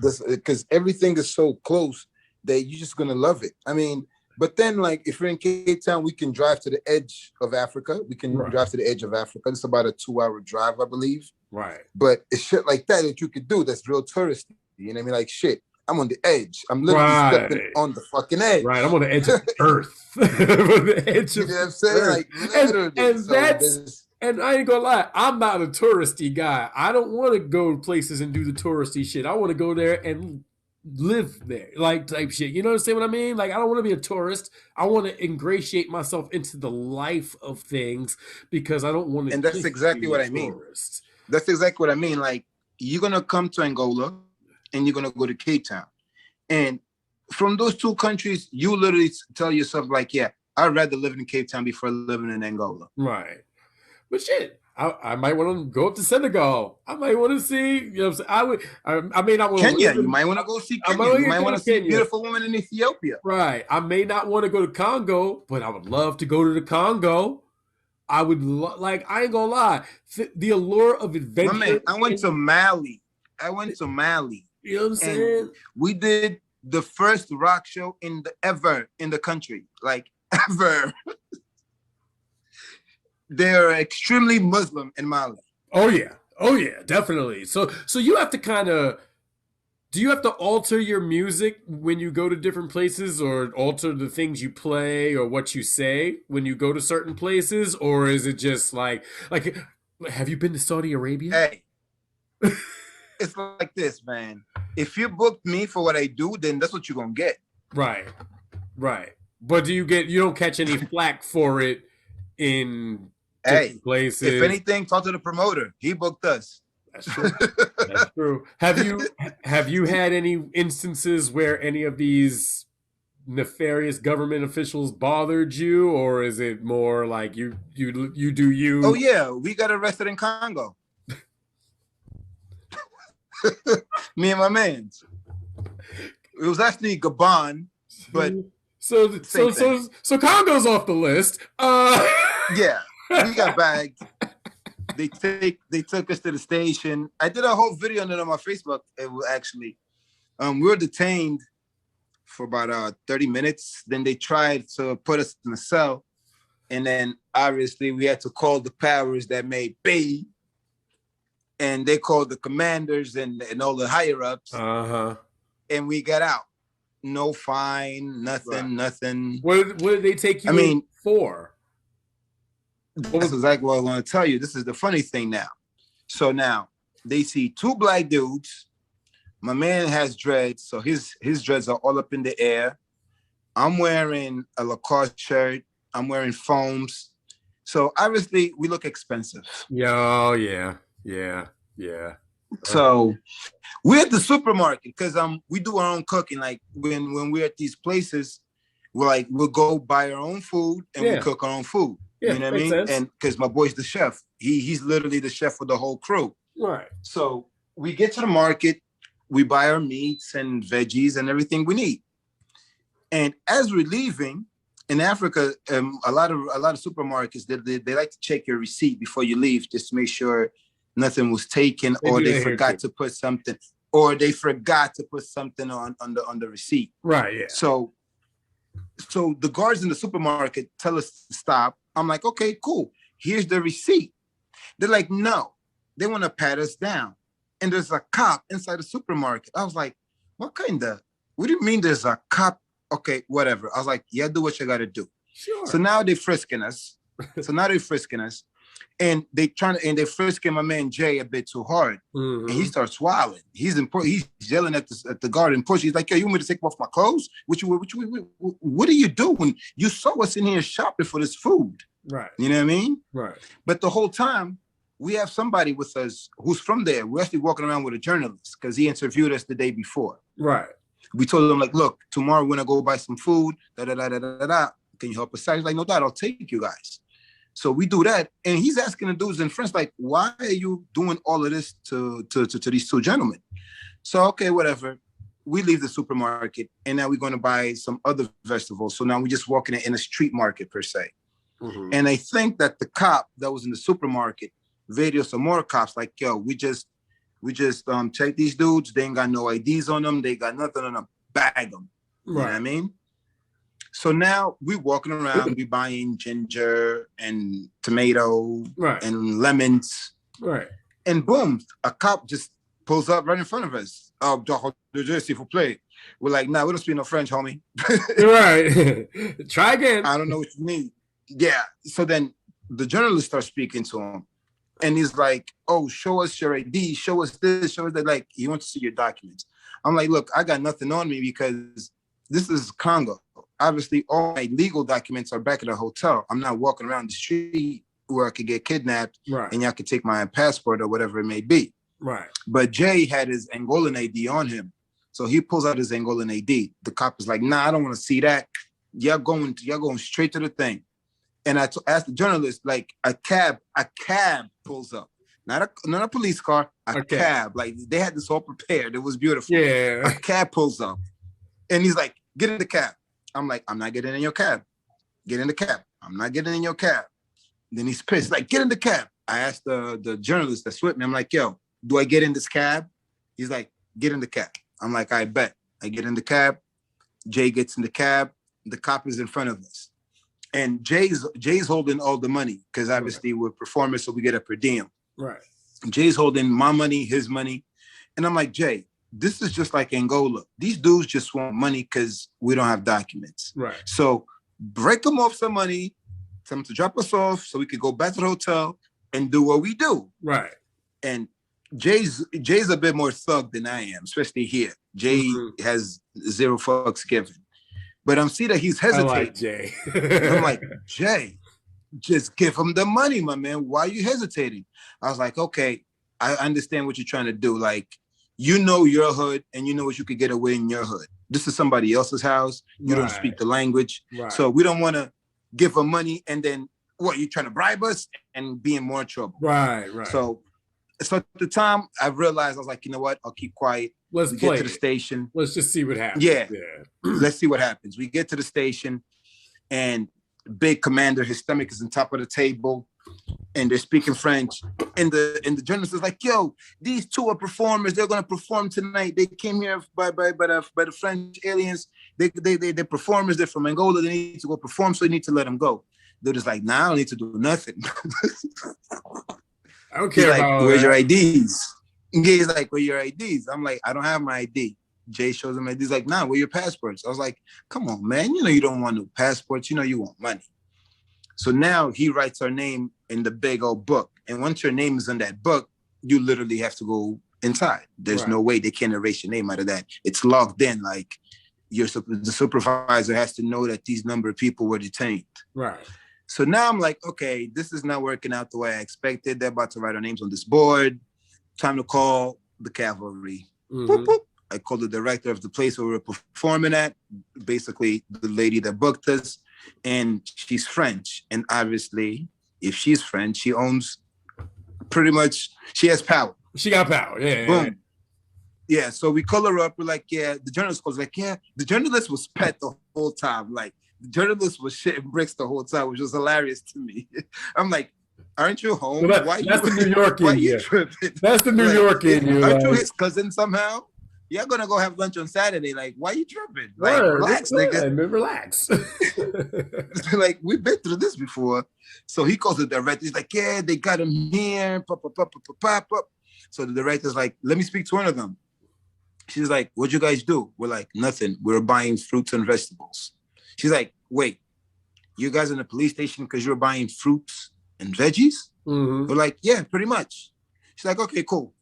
Because everything is so close that you're just gonna love it. I mean, but then like if you're in Cape Town, we can drive to the edge of Africa. We can drive to the edge of Africa. It's about a 2-hour drive, I believe. Right. But it's shit like that you could do that's real touristy. You know what I mean? Like shit. I'm on the edge. I'm literally stepping on the fucking edge. Right. I'm on the edge of the earth. On the edge you of know what I'm saying? earth. Like literally. And and I ain't gonna lie, I'm not a touristy guy. I don't want to go places and do the touristy shit. I want to go there and live there, like type shit. You know what I mean? Like I don't want to be a tourist. I want to ingratiate myself into the life of things because I don't want to. And that's exactly what I mean. That's exactly what I mean. Like you're gonna come to Angola and you're gonna go to Cape Town, and from those two countries, you literally tell yourself like, yeah, I'd rather live in Cape Town before living in Angola. Right. But shit, I might want to go up to Senegal. I might want to see, you know what I'm saying? I may not want to Kenya. You might want to go see Kenya. You might want to see a beautiful woman in Ethiopia. Right. I may not want to go to Congo, but I would love to go to the Congo. I would like, I ain't gonna lie. The allure of adventure. My man, I went to Mali. You know what I'm saying? We did the first rock show ever in the country. Like ever. They're extremely Muslim in Mali. Oh yeah, definitely. So you have to do you have to alter your music when you go to different places, or alter the things you play or what you say when you go to certain places, or is it just like have you been to Saudi Arabia? Hey, it's like this, man. If you booked me for what I do, then that's what you're gonna get. Right. But you don't catch any flack for it in places. If anything, talk to the promoter. He booked us. That's true. That's true. Have you had any instances where any of these nefarious government officials bothered you, or is it more like you do you? Oh yeah, we got arrested in Congo. Me and my man. It was actually Gabon, but so Congo's off the list. Yeah. We got bagged. They took us to the station. I did a whole video on it on my Facebook. It was actually, we were detained for about 30 minutes. Then they tried to put us in a cell, and then obviously we had to call the powers that may be, and they called the commanders and all the higher ups. And we got out. No fine, nothing, nothing. What did they take you for? That's exactly what I want to tell you. This is the funny thing now. So now they see two black dudes. My man has dreads, so his dreads are all up in the air. I'm wearing a Lacoste shirt. I'm wearing foams. So obviously we look expensive. Yeah. So we're at the supermarket because we do our own cooking. Like when we're at these places, we'll go buy our own food and we cook our own food. Yeah, you know what I mean? Sense. And because my boy's the chef. He's literally the chef for the whole crew. Right. So we get to the market, we buy our meats and veggies and everything we need. And as we're leaving, in Africa, a lot of supermarkets, they like to check your receipt before you leave, just to make sure nothing was taken, or they forgot to put something, on the receipt. Right. Yeah. So the guards in the supermarket tell us to stop. I'm like, okay, cool. Here's the receipt. They're like, no, they want to pat us down. And there's a cop inside the supermarket. I was like, what do you mean there's a cop? Okay, whatever. I was like, yeah, do what you got to do. Sure. So now they're frisking us. And they're frisking my man Jay a bit too hard. Mm-hmm. And he starts wilding. He's yelling at the guard in Portuguese. He's like, yo, you want me to take off my clothes? What are you doing? You saw us in here shopping for this food. Right. You know what I mean? Right. But the whole time, we have somebody with us who's from there. We're actually walking around with a journalist because he interviewed us the day before. Right. We told him, like, look, tomorrow we're going to go buy some food. Can you help us out? He's like, no doubt, I'll take you guys. So we do that, and he's asking the dudes and friends, like, why are you doing all of this to these two gentlemen? So, okay, whatever. We leave the supermarket, and now we're going to buy some other vegetables. So now we're just walking in a street market, per se. Mm-hmm. And I think that the cop that was in the supermarket radioed some more cops, like, yo, we just check these dudes. They ain't got no IDs on them. They got nothing on them. Bag them. You know what I mean? So now we walking around, we buying ginger and tomato and lemons. Right. And boom, a cop just pulls up right in front of us. S'il vous plaît. We're like, nah, we don't speak no French, homie. Right. Try again. I don't know what you mean. Yeah. So then the journalist starts speaking to him. And he's like, oh, show us your ID, show us this, show us that. Like, he wants to see your documents. I'm like, look, I got nothing on me because this is Congo. Obviously, all my legal documents are back at the hotel. I'm not walking around the street where I could get kidnapped and y'all could take my passport or whatever it may be. Right. But Jay had his Angolan ID on him. So he pulls out his Angolan ID. The cop is like, nah, I don't want to see that. Y'all going straight to the thing. And I asked the journalist, like, a cab pulls up. Not a police car, a cab. Like, they had this all prepared. It was beautiful. Yeah. A cab pulls up. And he's like, get in the cab. I'm like, I'm not getting in your cab. Get in the cab. I'm not getting in your cab. Then he's pissed, like, get in the cab. I asked the journalist that's with me, I'm like, yo, do I get in this cab? He's like, get in the cab. I'm like, I bet. I get in the cab. Jay gets in the cab. The cop is in front of us. And Jay's holding all the money because obviously we're performers, so we get a per diem. Right. Jay's holding my money, his money. And I'm like, Jay, this is just like Angola. These dudes just want money because we don't have documents. Right. So break them off some money, tell them to drop us off so we could go back to the hotel and do what we do. Right. And Jay's a bit more thug than I am, especially here. Jay has zero fucks given. But I'm seeing that he's hesitating. I like Jay. I'm like, Jay, just give him the money, my man. Why are you hesitating? I was like, okay, I understand what you're trying to do. Like, you know your hood and you know what you could get away in your hood. This is somebody else's house. You don't speak the language. Right. So we don't want to give him money and then, what, you trying to bribe us and be in more trouble. Right, right. So at the time, I realized, I was like, you know what? I'll keep quiet. Let's get to the station. Let's just see what happens. Yeah. Let's see what happens. We get to the station and big commander, his stomach is on top of the table and they're speaking French. And the journalist is like, yo, these two are performers. They're going to perform tonight. They came here by the French aliens. They're performers. They're from Angola. They need to go perform, so you need to let them go. They're just like, nah, I don't need to do nothing. I don't care. He's like, where's your IDs? He's like, where your IDs? I'm like, I don't have my ID. Jay shows him ID. He's like, nah, where your passports? I was like, come on, man. You know you don't want no passports. You know you want money. So now he writes our name in the big old book. And once your name is in that book, you literally have to go inside. There's no way they can erase your name out of that. It's logged in. Like, the supervisor has to know that these number of people were detained. Right. So now I'm like, okay, this is not working out the way I expected. They're about to write our names on this board. Time to call the cavalry. Boop, boop. I called the director of the place where we were performing at, basically the lady that booked us, and she's French. And obviously, if she's French, she owns pretty much, she has power. She got power, yeah. Boom. Yeah, so we call her up. We're like, yeah, the journalist was like, yeah. The journalist was pet the whole time. Like, the journalist was shitting bricks the whole time, which was hilarious to me. I'm like, aren't you home? Well, that's the New York in you. That's the New York in you. Aren't you his cousin somehow? You're gonna go have lunch on Saturday. Like, why are you tripping? Like, relax, nigga. Relax. Like, we've been through this before. So he calls the director. He's like, yeah, they got him here. Pop. So the director's like, let me speak to one of them. She's like, what'd you guys do? We're like, nothing. We're buying fruits and vegetables. She's like, wait, you guys in the police station because you're buying fruits and veggies? Mm-hmm. We're like, yeah, pretty much. She's like, okay, cool.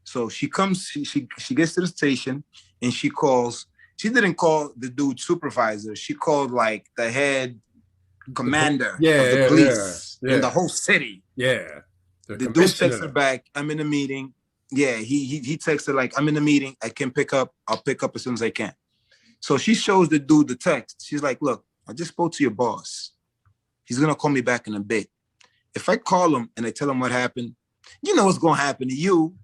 So she comes, she gets to the station and she calls. She didn't call the dude supervisor. She called like the head commander of the police in the whole city. Yeah. The dude texts her back, I'm in a meeting. Yeah, he texts her like, I'm in a meeting. I can pick up. I'll pick up as soon as I can. So she shows the dude the text. She's like, look, I just spoke to your boss. He's going to call me back in a bit. if I call him and I tell him what happened, you know what's going to happen to you.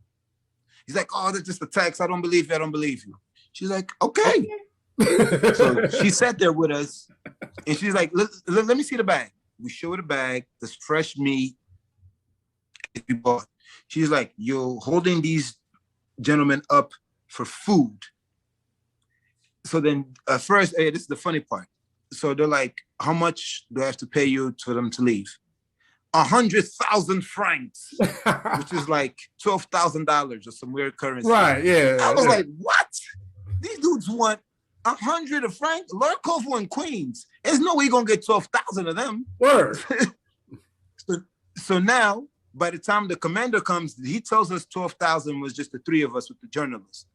He's like, oh, that's just a text. I don't believe you. I don't believe you. She's like, okay. So she sat there with us and she's like, let me see the bag. We show her the bag, this fresh meat we bought. She's like, you're holding these gentlemen up for food. So then at first, hey, this is the funny part. So they're like, how much do I have to pay you for them to leave? 100,000 francs, which is like $12,000 or some weird currency. Right, yeah. I was like, what? These dudes want 100 of francs? Lord Kofu in Queens. There's no way you're going to get 12,000 of them. Word. So now, by the time the commander comes, he tells us 12,000 was just the three of us with the journalists.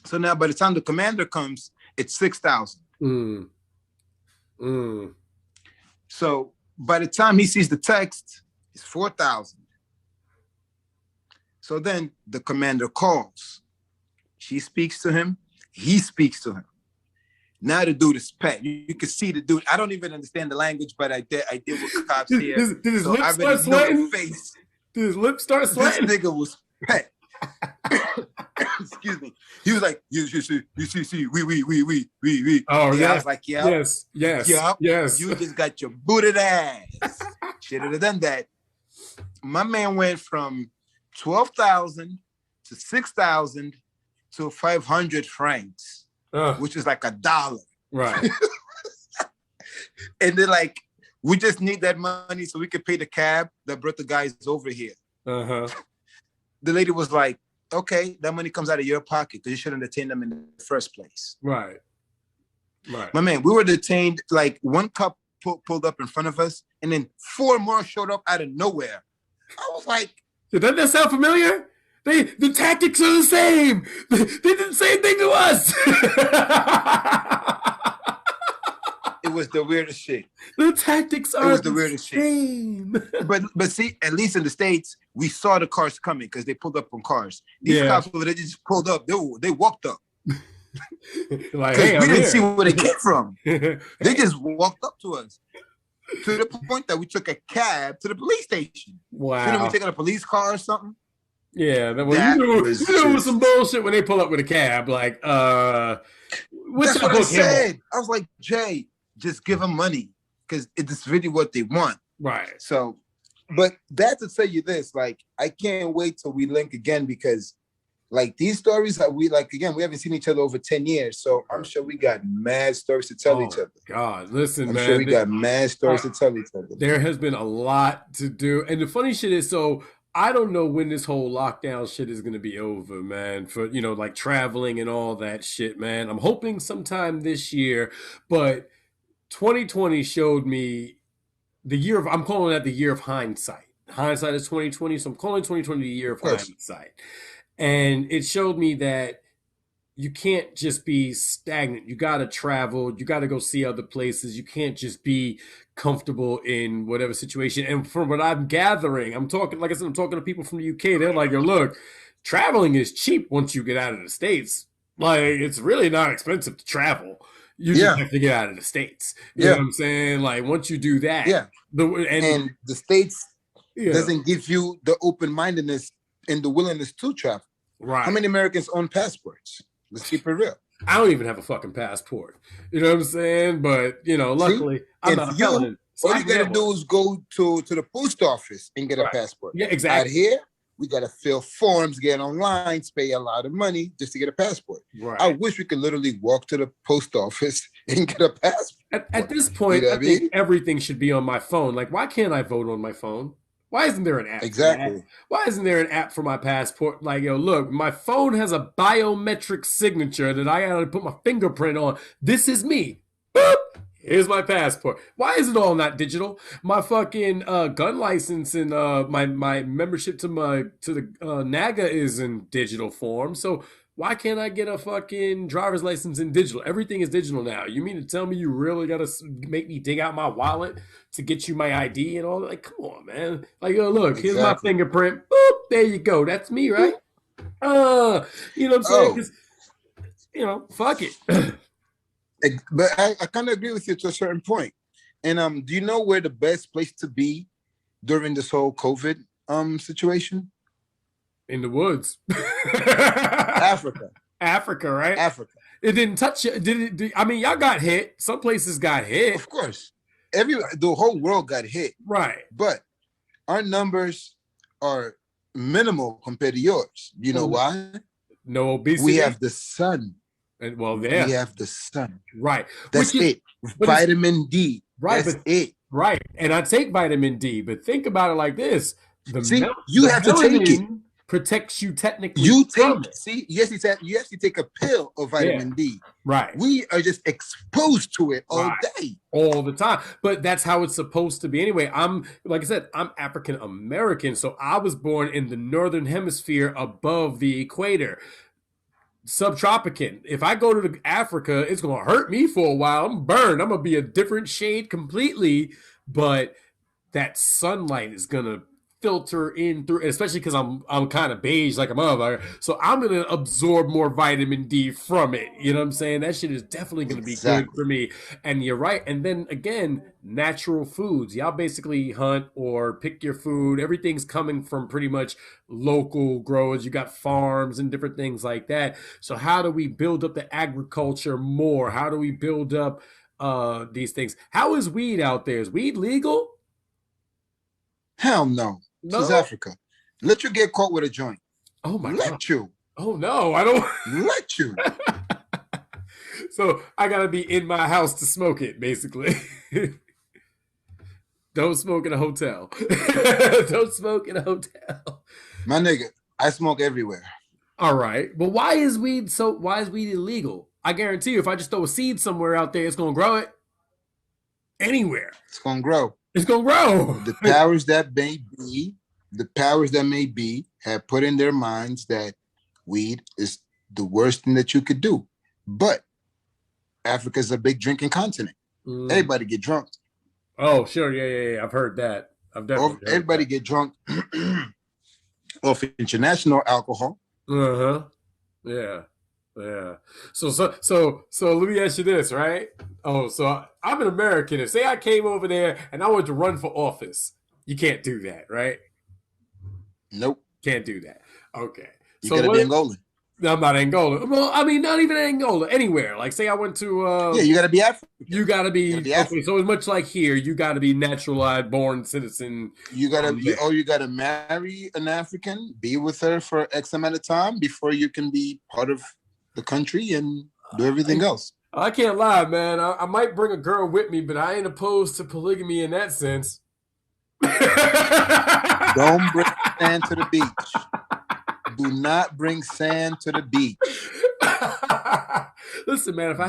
So now by the time the commander comes, it's 6,000. So by the time he sees the text, it's 4,000. So then the commander calls. She speaks to him. He speaks to him. Now the dude is pet. You can see the dude. I don't even understand the language, but I deal with cops here. Did his so lips I start sweating? Face. Did his lips start sweating? This nigga was pet. Excuse me. He was like, you see, we. Oh, yeah. I was like, yeah. Yes. Yes. You just got your booted ass. Should have done that. My man went from 12,000 to 6,000 to 500 francs, which is like $1. Right. And they're like, we just need that money so we could pay the cab that brought the guys over here. The lady was like, okay, that money comes out of your pocket because you shouldn't detain them in the first place. Right. My man, we were detained, like one cop pulled up in front of us and then 4 more showed up out of nowhere. I was like, doesn't that sound familiar? The tactics are the same. They did the same thing to us. It was the weirdest shit. The tactics are the weirdest same. Shit. But see, at least in the States, we saw the cars coming because they pulled up on cars. These cops, they just pulled up. They walked up. Like, hey, we didn't see where they came from. They just walked up to us. To the point that we took a cab to the police station. Wow. Didn't we take a police car or something? Yeah, you knew it was some bullshit when they pull up with a cab. Like, what's what I said. I was like, Jay, just give them money because it's really what they want. Right. So, but that to tell you this, like, I can't wait till we link again because, like, these stories that we like again, we haven't seen each other over 10 years, so I'm sure we got mad stories to tell each other. God, listen, I'm man. sure we got mad stories to tell each other. There has been a lot to do, and the funny shit is, so I don't know when this whole lockdown shit is going to be over, man, for, like traveling and all that shit, man. I'm hoping sometime this year, but 2020 showed me I'm calling that the year of hindsight. Hindsight is 2020, so I'm calling 2020 the year of hindsight. And it showed me that you can't just be stagnant. You got to travel. You got to go see other places. You can't just be comfortable in whatever situation. And from what I'm gathering, I'm talking to people from the UK. They're like, look, traveling is cheap once you get out of the States. Like, it's really not expensive to travel. You just have to get out of the States. You know what I'm saying? Like, once you do that. Yeah. And the States doesn't give you the open-mindedness and the willingness to travel. Right. How many Americans own passports? Let's keep it real. I don't even have a fucking passport. You know what I'm saying? But, luckily, I'm not a felon. All you got to do is go to the post office and get a passport. Yeah, exactly. Out here, we got to fill forms, get online, pay a lot of money just to get a passport. Right. I wish we could literally walk to the post office and get a passport. At this point, I think everything should be on my phone. Like, why can't I vote on my phone? Why isn't there an app? Exactly. Why isn't there an app for my passport? Like, look, my phone has a biometric signature that I gotta put my fingerprint on. This is me. Boop. Here's my passport. Why is it all not digital? My fucking gun license and my membership to the NAGA is in digital form. So why can't I get a fucking driver's license in digital? Everything is digital now. You mean to tell me you really got to make me dig out my wallet to get you my ID and all that? Like, come on, man. Like, look, here's my fingerprint. Boop, there you go. That's me, right? You know what I'm saying? 'Cause, fuck it. But I kind of agree with you to a certain point. And do you know where the best place to be during this whole COVID situation? In the woods. Africa. Africa, right? Africa. It didn't touch you. Did it? I mean, y'all got hit. Some places got hit. Of course. The whole world got hit. Right. But our numbers are minimal compared to yours. You know why? No obesity. We have the sun. And well, yeah. We have the sun. Right. That's it. Vitamin D. Right. That's it. Right. And I take vitamin D, but think about it like this. You have to take it. Protects you technically. You actually take a pill of vitamin D. Right. We are just exposed to it all day. All the time. But that's how it's supposed to be anyway. Like I said, I'm African American, so I was born in the northern hemisphere above the equator. Subtropican. If I go to Africa, it's gonna hurt me for a while. I'm burned. I'm gonna be a different shade completely, but that sunlight is gonna filter in through, especially because I'm kind of beige like a motherfucker, so I'm gonna absorb more vitamin D from it. You know what I'm saying? That shit is definitely gonna be good for me. And you're right. And then again, natural foods. Y'all basically hunt or pick your food. Everything's coming from pretty much local growers. You got farms and different things like that. So how do we build up the agriculture more? How do we build up these things? How is weed out there? Is weed legal? Hell no. This is Africa. Let you get caught with a joint. Oh my God. Let you. Oh no, I don't. Let you. So I gotta be in my house to smoke it, basically. Don't smoke in a hotel. Don't smoke in a hotel. My nigga, I smoke everywhere. All right, but why is weed illegal? I guarantee you, if I just throw a seed somewhere out there, it's gonna grow it. Anywhere. It's gonna grow. It's gonna grow. The powers that may be have put in their minds that weed is the worst thing that you could do. But Africa's a big drinking continent. Everybody get drunk. Oh, sure. Yeah. I've heard that. Everybody get drunk off international alcohol. Yeah. So let me ask you this, right? Oh, so I'm an American. If say I came over there and I wanted to run for office, you can't do that, right? Nope. Can't do that. Okay. You gotta be Angolan. I'm not Angola. Well, I mean, not even Angola. Anywhere. Like, say I went to. You gotta be African. You gotta be okay. So it's much like here. You gotta be naturalized, born citizen. You gotta marry an African, be with her for X amount of time before you can be part of the country and do everything else. I can't lie, man. I might bring a girl with me, but I ain't opposed to polygamy in that sense. Don't bring sand to the beach. Do not bring sand to the beach. Listen, man, if I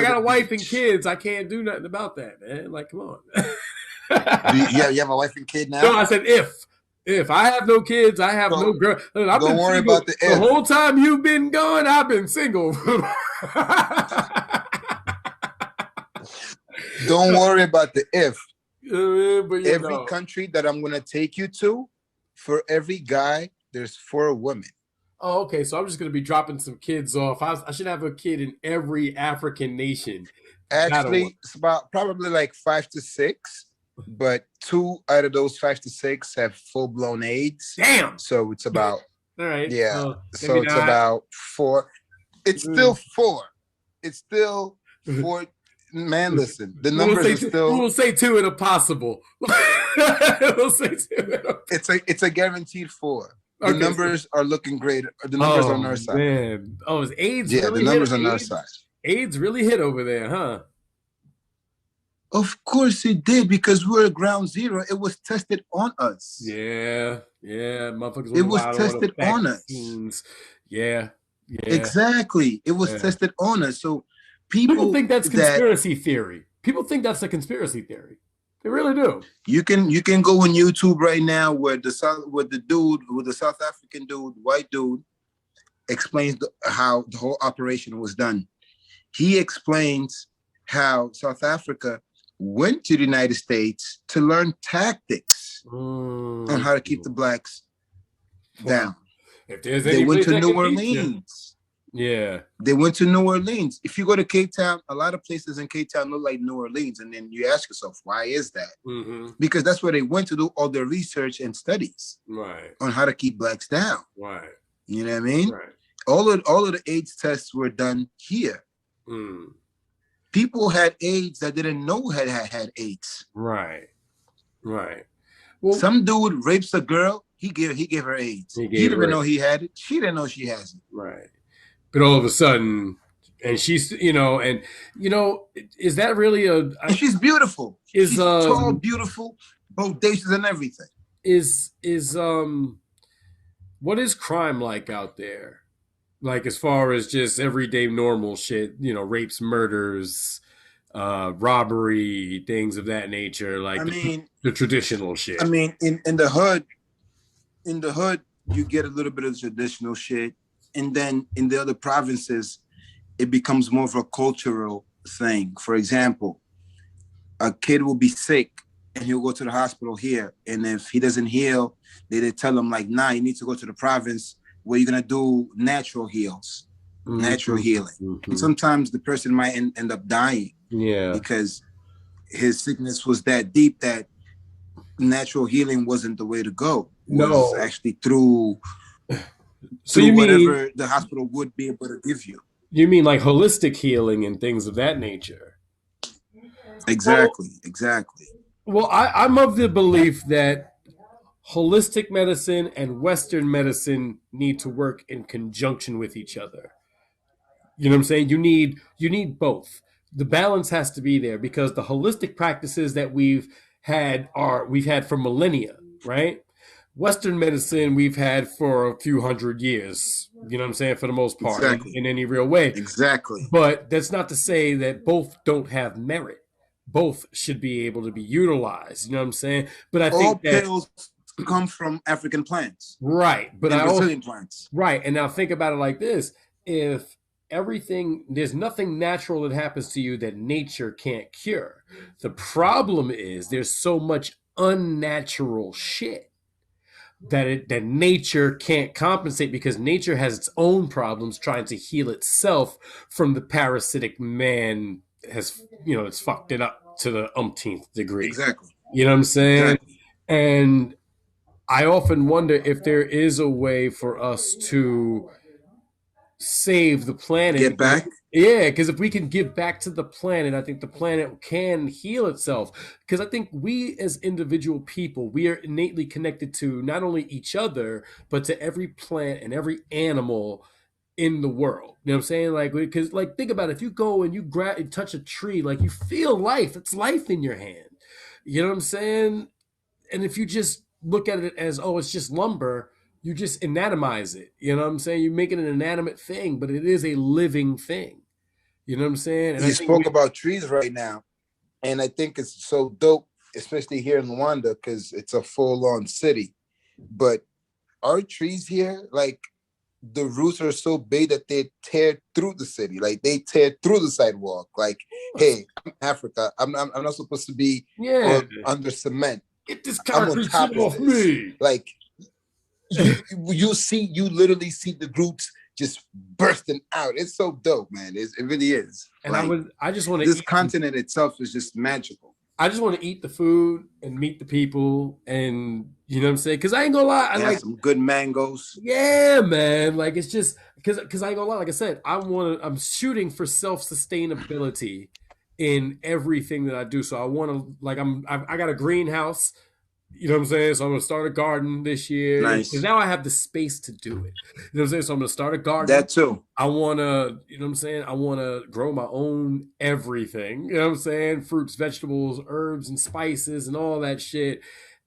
got a wife and kids, I can't do nothing about that, man. Like, come on. you have a wife and kid now? No, I said if. If I have no kids, I have no girl. Don't worry about the if. The whole time you've been gone, I've been single. Don't worry about the if. But every country that I'm going to take you to, for every guy, there's 4 women. Oh, okay. So I'm just going to be dropping some kids off. I should have a kid in every African nation. Actually, it's about probably like 5 to 6. But 2 out of those 5 to 6 have full-blown AIDS. Damn. So it's about all right. Yeah. So it's about 4. It's still 4. It's still 4. Man, listen. The numbers are still. We'll say 2 in a possible. We'll say 2. It's a guaranteed 4. The numbers are looking great. The numbers on our side. Man. Oh, is AIDS? Yeah, really the numbers on our side. AIDS really hit over there, huh? Of course it did, because we're at ground zero. It was tested on us. Yeah, motherfuckers. It was tested on us. Yeah. Exactly. It was tested on us. So people think that's conspiracy theory. People think that's a conspiracy theory. They really do. You can go on YouTube right now where the South African dude, white dude, explains how the whole operation was done. He explains how South Africa went to the United States to learn tactics on how to keep the blacks down. If there's they went to New Orleans. Yeah. They went to New Orleans. If you go to Cape Town, a lot of places in Cape Town look like New Orleans. And then you ask yourself, why is that? Mm-hmm. Because that's where they went to do all their research and studies on how to keep blacks down. Right. You know what I mean? Right. All of the AIDS tests were done here. Mm. People had AIDS that didn't know had AIDS. Right. Right. Well, some dude rapes a girl. He gave her AIDS. He didn't know he had it. She didn't know she has it. Right. But all of a sudden, and she's, is that really and she's beautiful. She's tall, beautiful, bodacious, and everything. What is crime like out there? Like, as far as just everyday normal shit, rapes, murders, robbery, things of that nature. Like, the traditional shit. I mean, in the hood, you get a little bit of traditional shit. And then in the other provinces, it becomes more of a cultural thing. For example, a kid will be sick and he'll go to the hospital here. And if he doesn't heal, they tell him like, nah, you need to go to the province where you're going to do natural heals, natural healing. Mm-hmm. And sometimes the person might end up dying. Yeah. Because his sickness was that deep that natural healing wasn't the way to go. It was actually through whatever the hospital would be able to give you. You mean like holistic healing and things of that nature? Exactly. Well, I'm of the belief that holistic medicine and Western medicine need to work in conjunction with each other. You know what I'm saying? You need both. The balance has to be there, because the holistic practices that we've had for millennia, right? Western medicine we've had for a few hundred years, you know what I'm saying, for the most part, in any real way. Exactly. But that's not to say that both don't have merit. Both should be able to be utilized, you know what I'm saying? But I think that pills come from African plants. Right. But Brazilian plants. Right. And now think about it like this. If there's nothing natural that happens to you that nature can't cure. The problem is there's so much unnatural shit that nature can't compensate, because nature has its own problems trying to heal itself from the parasitic man has, it's fucked it up to the umpteenth degree. Exactly. You know what I'm saying? Exactly. And I often wonder if there is a way for us to save the planet. Get back? Yeah, because if we can give back to the planet, I think the planet can heal itself. Because I think we as individual people, we are innately connected to not only each other, but to every plant and every animal in the world. You know what I'm saying? Like, because think about it. If you go and you grab and touch a tree, like, you feel life. It's life in your hand. You know what I'm saying? And if you just look at it as, it's just lumber, you just anatomize it. You know what I'm saying? You make it an inanimate thing, but it is a living thing. You know what I'm saying? And you spoke about trees right now, and I think it's so dope, especially here in Rwanda, because it's a full-on city. But our trees here, like, the roots are so big that they tear through the city. Like, they tear through the sidewalk. Like, hey, I'm Africa. I'm not supposed to be under cement. Get this concrete off me. Like, you literally see the roots just bursting out. It's so dope, man. It really is. And like, I just want to. This continent itself is just magical. I just want to eat the food and meet the people, and you know what I'm saying? Because I ain't gonna lie, I like some good mangoes. Yeah, man. Like, it's just because I ain't gonna lie. Like I said, I'm shooting for self-sustainability in everything that I do. So I want to, like, I got a greenhouse. You know what I'm saying? So I'm going to start a garden this year. Nice. Because now I have the space to do it. You know what I'm saying? So I'm going to start a garden. That too. I want to, you know what I'm saying? I want to grow my own everything. You know what I'm saying? Fruits, vegetables, herbs, and spices and all that shit.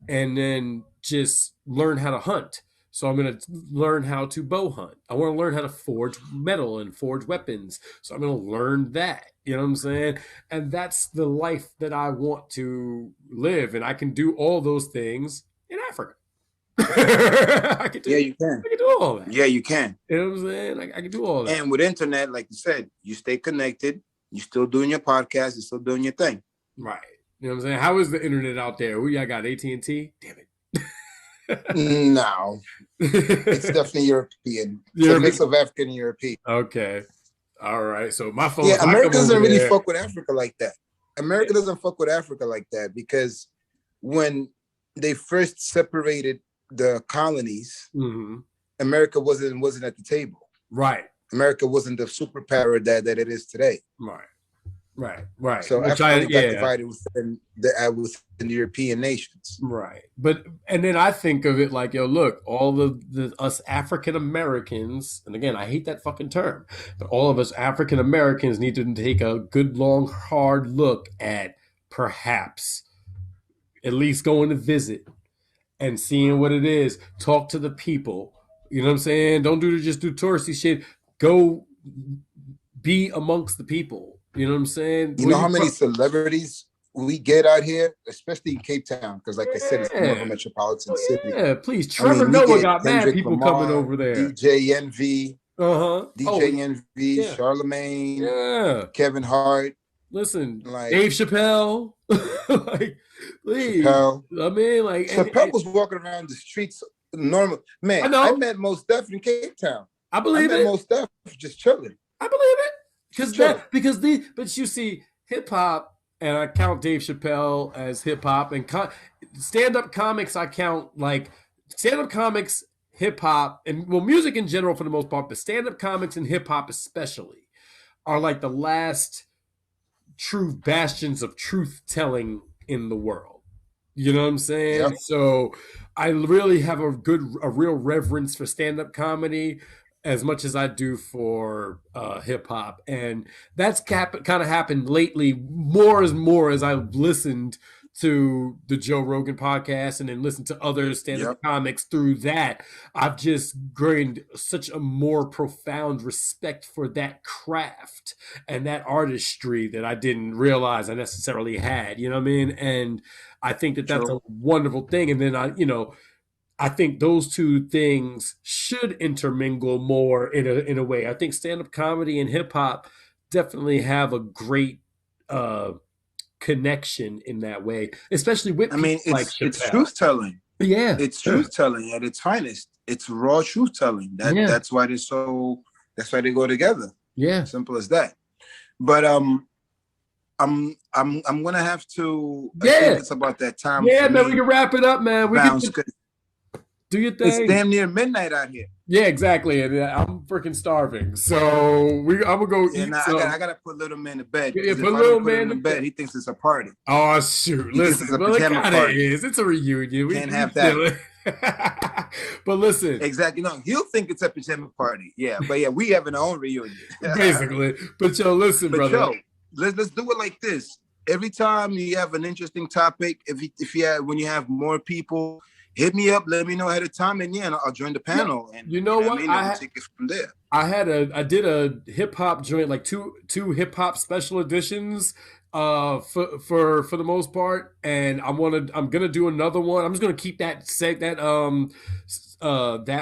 And then just learn how to hunt. So I'm going to learn how to bow hunt. I want to learn how to forge metal and forge weapons. So I'm going to learn that. You know what I'm saying? And that's the life that I want to live. And I can do all those things in Africa. You can. I can do all that. Yeah, you can. You know what I'm saying? I can do all that. And with internet, like you said, you stay connected. You're still doing your podcast. You're still doing your thing. Right. You know what I'm saying? How is the internet out there? Who y'all got? AT&T? Damn it. No, it's definitely European. It's a mix of African and European. Okay. All right. So my phone. Yeah, America doesn't really fuck with Africa like that. America doesn't fuck with Africa like that because when they first separated the colonies, America wasn't at the table. Right. America wasn't the superpower that it is today. Right. So Africa got divided within the European nations. Right. And then I think of it like, yo, look, all the us African Americans, and again, I hate that fucking term, but all of us African Americans need to take a good, long, hard look at perhaps at least going to visit and seeing what it is. Talk to the people. You know what I'm saying? Don't just do touristy shit. Go be amongst the people. You know what I'm saying? You know how many celebrities we get out here, especially in Cape Town, because like I said, it's more of a metropolitan city. Yeah, please. Trevor Noah got mad people Lamar, coming over there. DJ Envy, Envy, Charlemagne, Kevin Hart. Listen, like Dave Chappelle. Like, please. Chappelle. I mean, like Chappelle was walking around the streets normal. Man, I met Mos Def in Cape Town. I believe it. Mos Def just chilling. I believe it. But you see, hip hop, and I count Dave Chappelle as hip hop, and stand up comics, I count like stand up comics, hip hop, and well, music in general for the most part, but stand up comics and hip hop especially are like the last true bastions of truth telling in the world. You know what I'm saying? Yep. So I really have a real reverence for stand up comedy, as much as I do for hip hop. And that's kind of happened lately more as I've listened to the Joe Rogan podcast and then listened to other stand-up comics through that. I've just gained such a more profound respect for that craft and that artistry that I didn't realize I necessarily had, you know what I mean? And I think that that's a wonderful thing. And then I think those two things should intermingle more in a way. I think stand-up comedy and hip-hop definitely have a great connection in that way, especially with it's truth-telling. Yeah. It's truth-telling at its finest. It's raw truth-telling. That's why they go together. Yeah. Simple as that. But I'm gonna have to I think it's about that time. Yeah, man, we can wrap it up, man. We can do your thing. It's damn near midnight out here. Yeah, exactly. And I'm freaking starving. So I'm gonna go eat. I gotta put little man to bed. Yeah, put little man to bed. He thinks it's a party. Oh shoot! Listen, well, it kind of is. It's a reunion. We can't have that. But listen, exactly. No, he'll think it's a pajama party. Yeah, but yeah, we having our own reunion. Basically. But yo, listen, brother. Yo, let's do it like this. Every time you have an interesting topic, when you have more people, hit me up. Let me know ahead of time, and I'll join the panel. And you know what? We'll take it from there. I did a hip hop joint, like two hip hop special editions, for the most part, and I'm gonna do another one. I'm just gonna keep that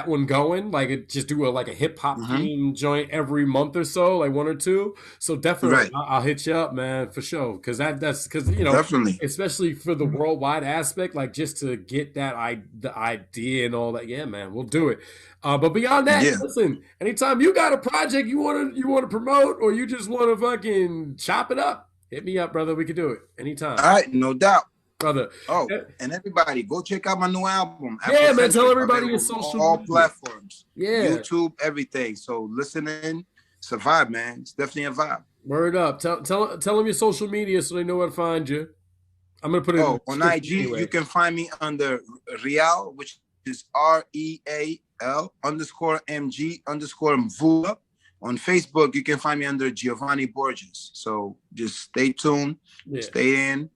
one going, like just do a hip hop theme joint every month or so, like one or two. So definitely, I'll hit you up, man, for sure. Because that's definitely, especially for the worldwide aspect, like just to get the idea and all that. Yeah, man, we'll do it. But beyond that, listen, anytime you got a project you want to promote, or you just want to fucking chop it up, hit me up, brother. We can do it anytime. All right, no doubt. Brother. Oh, and everybody, go check out my new album. Yeah, man, tell everybody your social all media. Platforms. Yeah. YouTube, everything. So listen in, survive, man. It's definitely a vibe. Word up. Tell them your social media so they know where to find you. I'm going to put it on IG. Anyway. You can find me under Real, which is REAL_MG_Mvula. On Facebook, you can find me under Geovani Borges. So just stay tuned, stay in.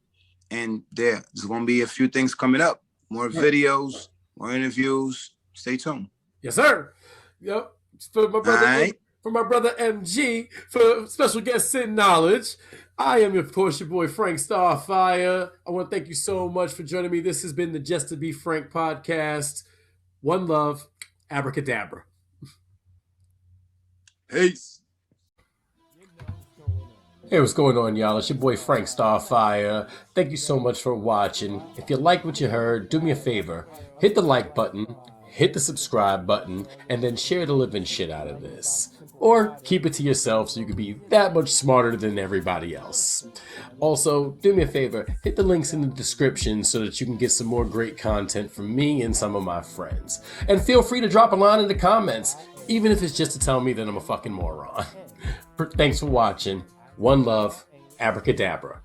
And there's going to be a few things coming up. More videos, more interviews. Stay tuned. Yes, sir. Yep. For my brother MG, for special guest Sin Knowledge, I am, of course, your boy Frank Starfire. I want to thank you so much for joining me. This has been the Just to Be Frank podcast. One love. Abracadabra. Peace. Hey, what's going on, y'all? It's your boy Frank Starfire. Thank you so much for watching. If you like what you heard, do me a favor. Hit the like button, hit the subscribe button, and then share the living shit out of this. Or keep it to yourself so you can be that much smarter than everybody else. Also, do me a favor, hit the links in the description so that you can get some more great content from me and some of my friends. And feel free to drop a line in the comments, even if it's just to tell me that I'm a fucking moron. Thanks for watching. One love, abracadabra.